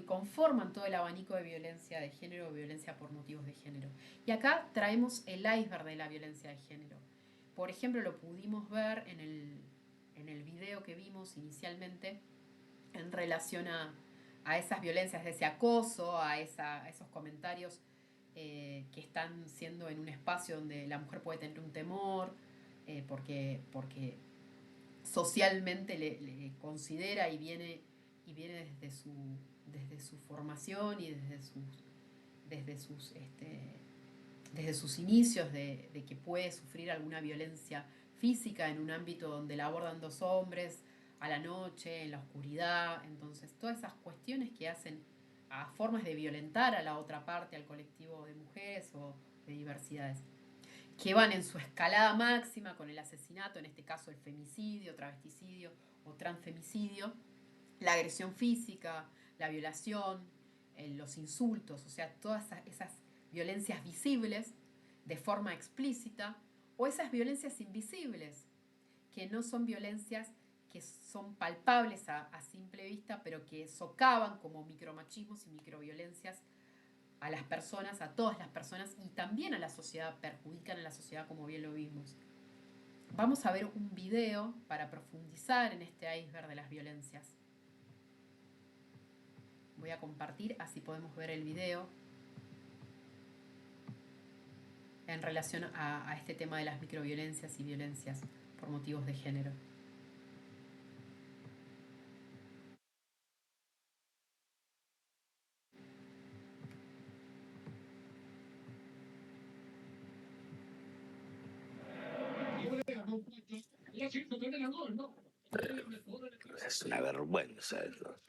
conforman todo el abanico de violencia de género o violencia por motivos de género. Y acá traemos el iceberg de la violencia de género. Por ejemplo, lo pudimos ver en el video que vimos inicialmente en relación a esas violencias, de ese acoso, a esos comentarios que están siendo en un espacio donde la mujer puede tener un temor, porque socialmente le considera y viene desde su formación y desde sus inicios de que puede sufrir alguna violencia física en un ámbito donde la abordan dos hombres a la noche, en la oscuridad. Entonces, todas esas cuestiones que hacen a formas de violentar a la otra parte, al colectivo de mujeres o de diversidades, que van en su escalada máxima con el asesinato, en este caso el femicidio, travesticidio o transfemicidio, la agresión física, la violación, los insultos, o sea, todas esas violencias visibles de forma explícita, o esas violencias invisibles, que no son violencias que son palpables a simple vista, pero que socavan como micromachismos y microviolencias a las personas, a todas las personas y también a la sociedad, perjudican a la sociedad como bien lo vimos. Vamos a ver un video para profundizar en este iceberg de las violencias. Voy a compartir, así podemos ver el video en relación a este tema de las microviolencias y violencias por motivos de género. Es una vergüenza esto.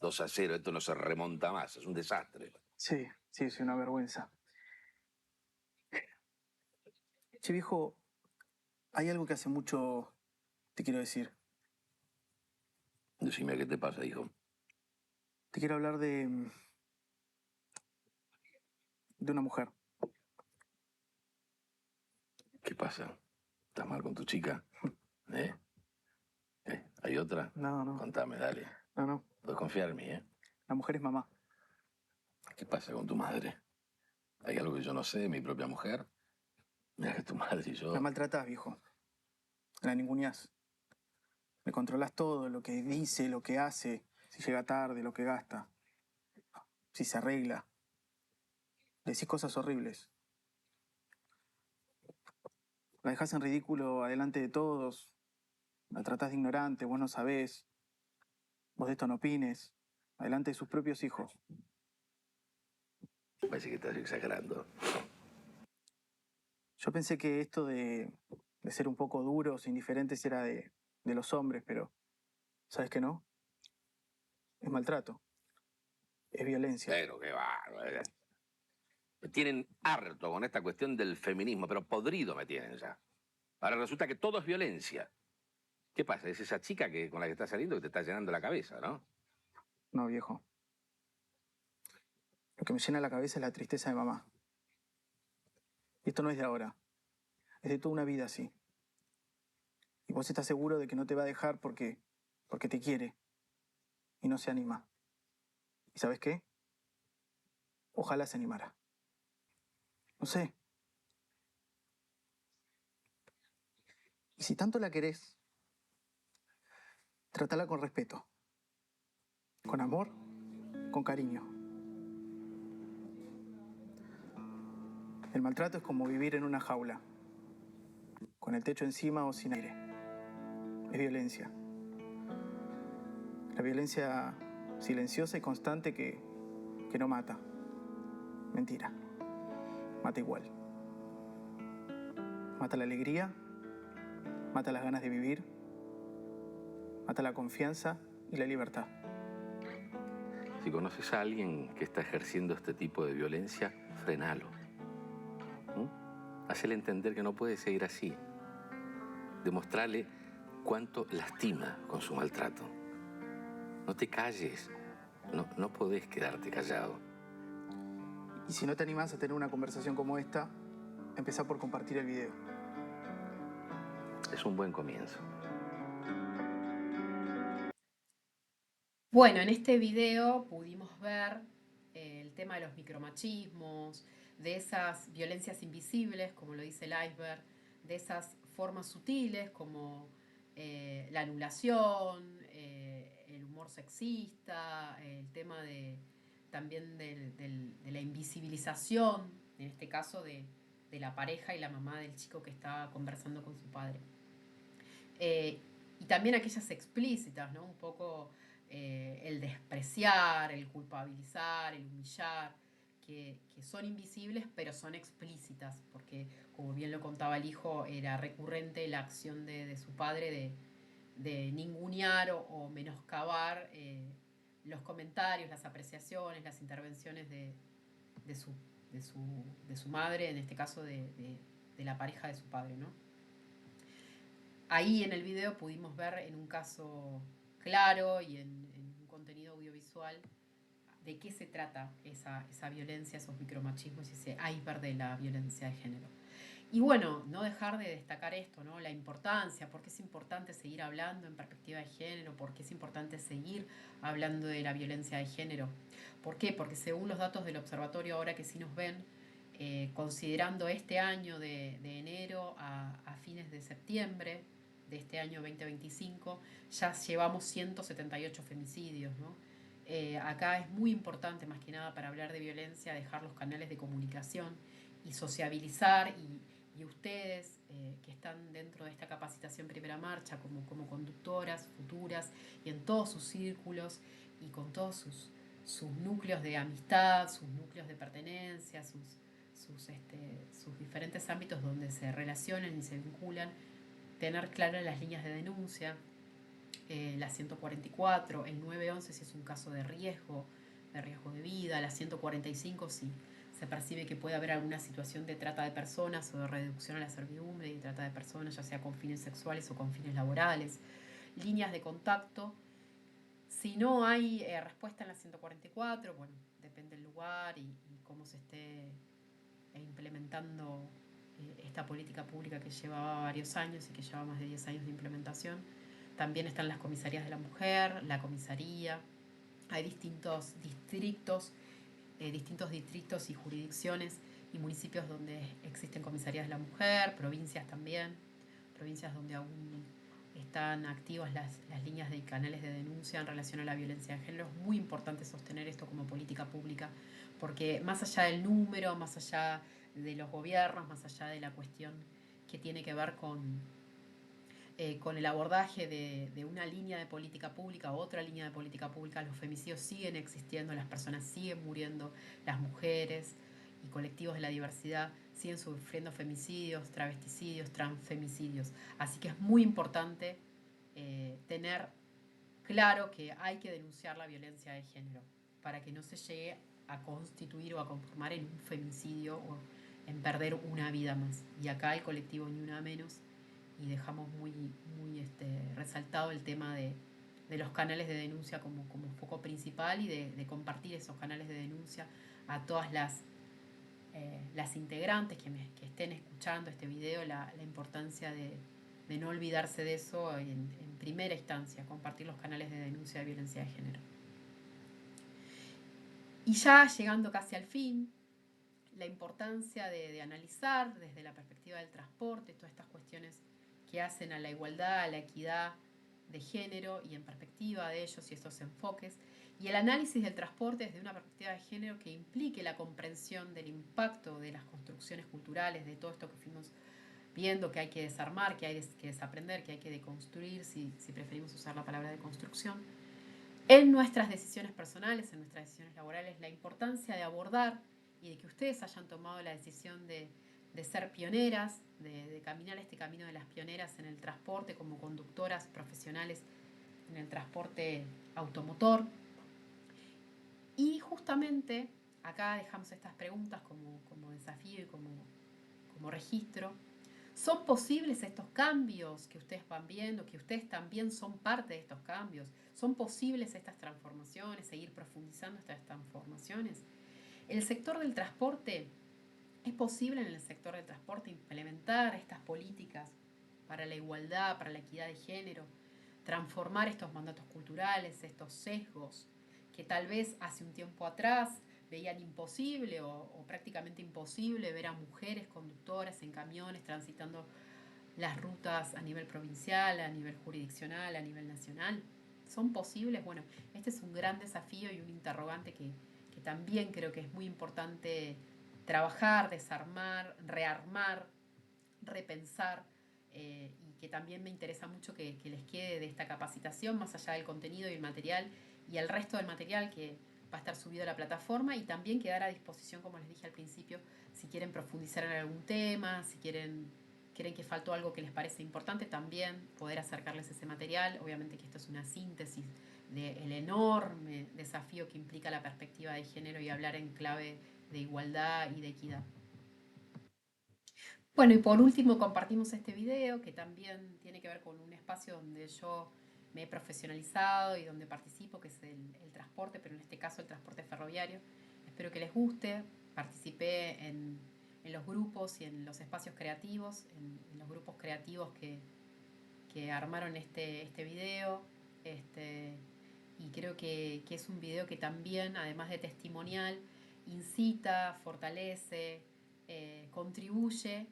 2-0, esto no se remonta más, es un desastre. Sí, es una vergüenza. Che, viejo, hay algo que hace mucho te quiero decir. Decime qué te pasa, hijo. Te quiero hablar de una mujer. ¿Qué pasa? ¿Estás mal con tu chica? ¿Eh? ¿Hay otra? No. Contame, dale. No. Puedes confiar en mí, ¿eh? La mujer es mamá. ¿Qué pasa con tu madre? ¿Hay algo que yo no sé de mi propia mujer? Mira que tu madre y yo... La maltratás, viejo. La ninguneás. Le controlás todo, lo que dice, lo que hace, si llega tarde, lo que gasta, si se arregla. Le decís cosas horribles. La dejás en ridículo adelante de todos. La tratás de ignorante, vos no sabés. Vos de esto no opines. Adelante de sus propios hijos. Parece que estás exagerando. Yo pensé que esto de ser un poco duros, indiferentes, era de los hombres, pero ¿sabes qué no? Es maltrato. Es violencia. Pero qué bárbaro. Me tienen harto con esta cuestión del feminismo, pero podrido me tienen ya. Ahora resulta que todo es violencia. ¿Qué pasa? Es esa chica con la que estás saliendo que te está llenando la cabeza, ¿no? No, viejo. Lo que me llena la cabeza es la tristeza de mamá. Y esto no es de ahora. Es de toda una vida así. Y vos estás seguro de que no te va a dejar porque te quiere. Y no se anima. ¿Y sabes qué? Ojalá se animara. No sé. Y si tanto la querés, trátala con respeto. Con amor, con cariño. El maltrato es como vivir en una jaula, con el techo encima o sin aire. Es violencia. La violencia silenciosa y constante que no mata. Mentira. Mata igual. Mata la alegría, mata las ganas de vivir, mata la confianza y la libertad. Si conoces a alguien que está ejerciendo este tipo de violencia, frenalo. Hacele entender que no puede seguir así. Demostrarle cuánto lastima con su maltrato. No te calles. No podés quedarte callado. Y si no te animás a tener una conversación como esta, empezá por compartir el video. Es un buen comienzo. Bueno, en este video pudimos ver el tema de los micromachismos, de esas violencias invisibles, como lo dice el iceberg, de esas formas sutiles como la anulación, el humor sexista, el tema también de la invisibilización, en este caso de la pareja y la mamá del chico que estaba conversando con su padre. Y también aquellas explícitas, ¿no? Un poco el despreciar, el culpabilizar, el humillar, que son invisibles pero son explícitas, porque como bien lo contaba el hijo, era recurrente la acción de su padre de ningunear o menoscabar los comentarios, las apreciaciones, las intervenciones de su madre, en este caso de la pareja de su padre, ¿no? Ahí en el video pudimos ver en un caso claro y en un contenido audiovisual de qué se trata esa violencia, esos micromachismos y ese iceberg de la violencia de género. Y bueno, no dejar de destacar esto, ¿no? La importancia, por qué es importante seguir hablando en perspectiva de género, por qué es importante seguir hablando de la violencia de género. ¿Por qué? Porque según los datos del observatorio, ahora que sí nos ven, considerando este año de enero a fines de septiembre de este año 2025, ya llevamos 178 femicidios, ¿no? Acá es muy importante, más que nada para hablar de violencia, dejar los canales de comunicación y sociabilizar y ustedes que están dentro de esta capacitación Primera Marcha como conductoras futuras y en todos sus círculos y con todos sus núcleos de amistad, sus núcleos de pertenencia, sus diferentes ámbitos donde se relacionan y se vinculan, tener claras las líneas de denuncia, la 144, el 911 si es un caso de riesgo de vida, la 145 si se percibe que puede haber alguna situación de trata de personas o de reducción a la servidumbre y trata de personas, ya sea con fines sexuales o con fines laborales. Líneas de contacto. Si no hay respuesta en la 144, bueno, depende del lugar y cómo se esté implementando esta política pública que lleva varios años y que lleva más de 10 años de implementación. También están las comisarías de la mujer, la comisaría. Hay distintos distritos y jurisdicciones y municipios donde existen comisarías de la mujer, provincias también, provincias donde aún están activas las líneas de canales de denuncia en relación a la violencia de género. Es muy importante sostener esto como política pública, porque más allá del número, más allá de los gobiernos, más allá de la cuestión que tiene que ver con el abordaje de una línea de política pública o otra línea de política pública, los femicidios siguen existiendo, las personas siguen muriendo, las mujeres y colectivos de la diversidad siguen sufriendo femicidios, travesticidios, transfemicidios. Así que es muy importante tener claro que hay que denunciar la violencia de género para que no se llegue a constituir o a conformar en un femicidio o en perder una vida más. Y acá el colectivo Ni Una Menos, y dejamos muy resaltado el tema de los canales de denuncia como foco principal y de compartir esos canales de denuncia a todas las integrantes que estén escuchando este video, la importancia de no olvidarse de eso en primera instancia, compartir los canales de denuncia de violencia de género. Y ya llegando casi al fin, la importancia de analizar desde la perspectiva del transporte todas estas cuestiones que hacen a la igualdad, a la equidad de género y en perspectiva de ellos y estos enfoques, y el análisis del transporte desde una perspectiva de género que implique la comprensión del impacto de las construcciones culturales, de todo esto que fuimos viendo, que hay que desarmar, que hay que desaprender, que hay que deconstruir, si preferimos usar la palabra deconstrucción, en nuestras decisiones personales, en nuestras decisiones laborales, la importancia de abordar y de que ustedes hayan tomado la decisión de de ser pioneras, de caminar este camino de las pioneras en el transporte como conductoras profesionales en el transporte automotor. Y justamente acá dejamos estas preguntas como desafío y como registro. ¿Son posibles estos cambios que ustedes van viendo, que ustedes también son parte de estos cambios? ¿Son posibles estas transformaciones, seguir profundizando estas transformaciones? El sector del transporte, ¿es posible en el sector del transporte implementar estas políticas para la igualdad, para la equidad de género, transformar estos mandatos culturales, estos sesgos que tal vez hace un tiempo atrás veían imposible o prácticamente imposible ver a mujeres conductoras en camiones transitando las rutas a nivel provincial, a nivel jurisdiccional, a nivel nacional? ¿Son posibles? Bueno, este es un gran desafío y un interrogante que también creo que es muy importante trabajar, desarmar, rearmar, repensar, y que también me interesa mucho que les quede de esta capacitación, más allá del contenido y el material, y el resto del material que va a estar subido a la plataforma, y también quedar a disposición, como les dije al principio, si quieren profundizar en algún tema, si creen que faltó algo que les parece importante, también poder acercarles ese material. Obviamente que esto es una síntesis del enorme desafío que implica la perspectiva de género y hablar en clave de igualdad y de equidad. Bueno, y por último compartimos este video que también tiene que ver con un espacio donde yo me he profesionalizado y donde participo, que es el transporte, pero en este caso el transporte ferroviario. Espero que les guste. Participé en los grupos y en los espacios creativos, en los grupos creativos que armaron este video. Y creo que es un video que también, además de testimonial, incita, fortalece, contribuye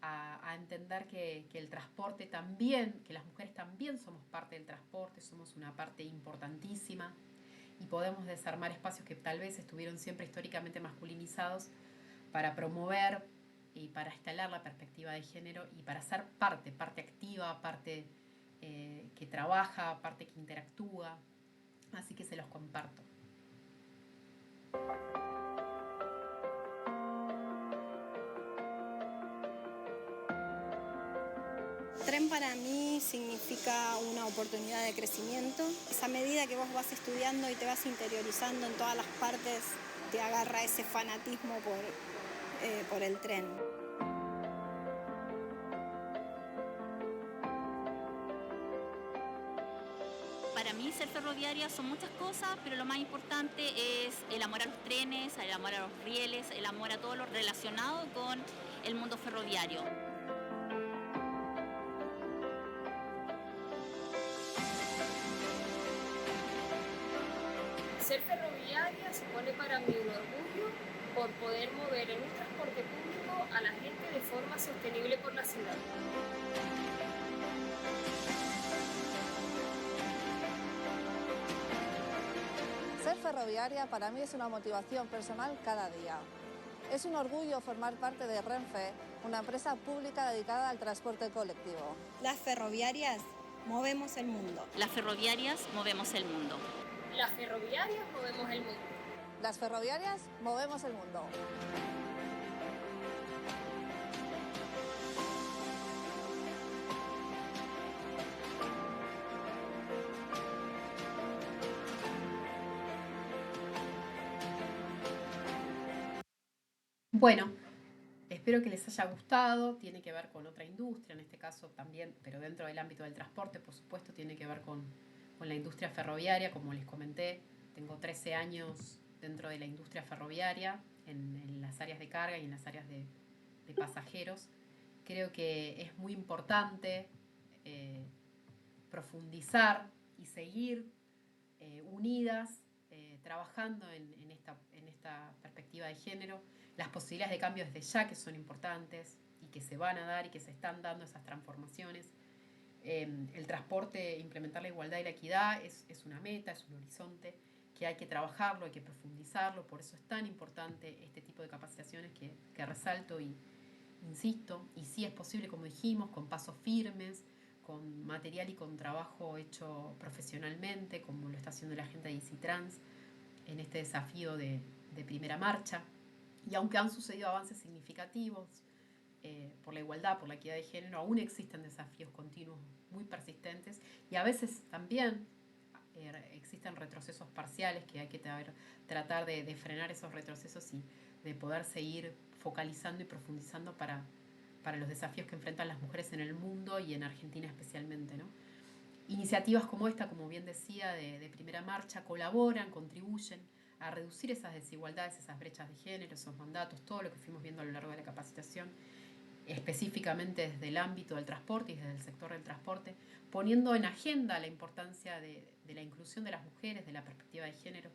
a entender que el transporte también, que las mujeres también somos parte del transporte, somos una parte importantísima y podemos desarmar espacios que tal vez estuvieron siempre históricamente masculinizados para promover y para instalar la perspectiva de género y para ser parte activa, parte que trabaja, parte que interactúa. Así que se los comparto. Tren para mí significa una oportunidad de crecimiento. Esa medida que vos vas estudiando y te vas interiorizando en todas las partes, te agarra ese fanatismo por el tren. Para mí ser ferroviaria son muchas cosas, pero lo más importante es el amor a los trenes, el amor a los rieles, el amor a todo lo relacionado con el mundo ferroviario. Ser ferroviaria supone para mí un orgullo por poder mover en un transporte público a la gente de forma sostenible por la ciudad. Ser ferroviaria para mí es una motivación personal cada día. Es un orgullo formar parte de Renfe, una empresa pública dedicada al transporte colectivo. Las ferroviarias movemos el mundo. Las ferroviarias movemos el mundo. Las ferroviarias movemos el mundo. Las ferroviarias movemos el mundo. Bueno, espero que les haya gustado. Tiene que ver con otra industria, en este caso también, pero dentro del ámbito del transporte, por supuesto, tiene que ver con la industria ferroviaria. Como les comenté, tengo 13 años dentro de la industria ferroviaria, en las áreas de carga y en las áreas de pasajeros. Creo que es muy importante profundizar y seguir unidas, trabajando en esta perspectiva de género. Las posibilidades de cambio desde ya, que son importantes y que se van a dar y que se están dando esas transformaciones. El transporte, implementar la igualdad y la equidad es una meta, es un horizonte que hay que trabajarlo, hay que profundizarlo. Por eso es tan importante este tipo de capacitaciones que resalto y insisto. Y sí es posible, como dijimos, con pasos firmes, con material y con trabajo hecho profesionalmente, como lo está haciendo la gente de Easy Trans en este desafío de primera marcha. Y aunque han sucedido avances significativos, por la igualdad, por la equidad de género, aún existen desafíos continuos muy persistentes y a veces también existen retrocesos parciales que hay que tratar de frenar esos retrocesos y de poder seguir focalizando y profundizando para los desafíos que enfrentan las mujeres en el mundo y en Argentina especialmente, ¿no? Iniciativas como esta, como bien decía, de Primera Marcha, colaboran, contribuyen a reducir esas desigualdades, esas brechas de género, esos mandatos, todo lo que fuimos viendo a lo largo de la capacitación, específicamente desde el ámbito del transporte y desde el sector del transporte, poniendo en agenda la importancia de la inclusión de las mujeres, de la perspectiva de género,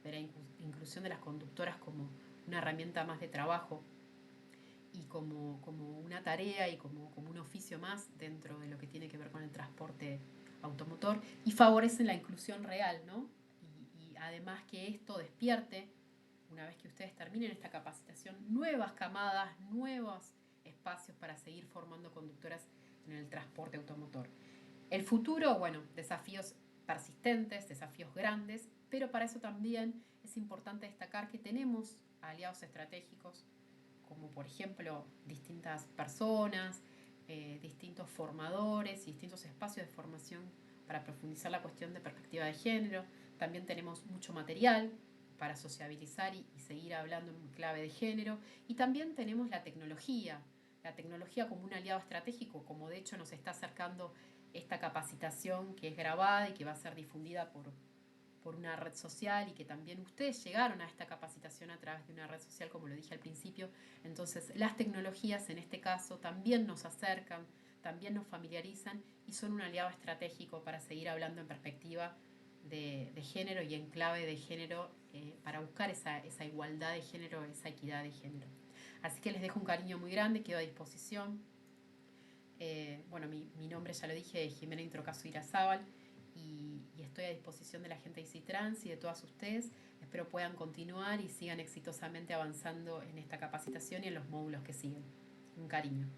de la inclusión de las conductoras como una herramienta más de trabajo y como una tarea y como un oficio más dentro de lo que tiene que ver con el transporte automotor, y favorecen la inclusión real, ¿no? Y además que esto despierte, una vez que ustedes terminen esta capacitación, nuevas camadas, nuevos espacios para seguir formando conductoras en el transporte automotor. El futuro, bueno, desafíos persistentes, desafíos grandes, pero para eso también es importante destacar que tenemos aliados estratégicos, como por ejemplo distintas personas, distintos formadores y distintos espacios de formación para profundizar la cuestión de perspectiva de género. También tenemos mucho material para sociabilizar y seguir hablando en clave de género. Y también tenemos la tecnología como un aliado estratégico, como de hecho nos está acercando esta capacitación que es grabada y que va a ser difundida por una red social, y que también ustedes llegaron a esta capacitación a través de una red social, como lo dije al principio. Entonces las tecnologías en este caso también nos acercan, también nos familiarizan y son un aliado estratégico para seguir hablando en perspectiva de género y en clave de género, para buscar esa igualdad de género, esa equidad de género. Así que les dejo un cariño muy grande, quedo a disposición. Bueno, mi nombre ya lo dije, es Jimena Introcaso Irazábal, y estoy a disposición de la gente de ICITRANS y de todas ustedes. Espero puedan continuar y sigan exitosamente avanzando en esta capacitación y en los módulos que siguen. Un cariño.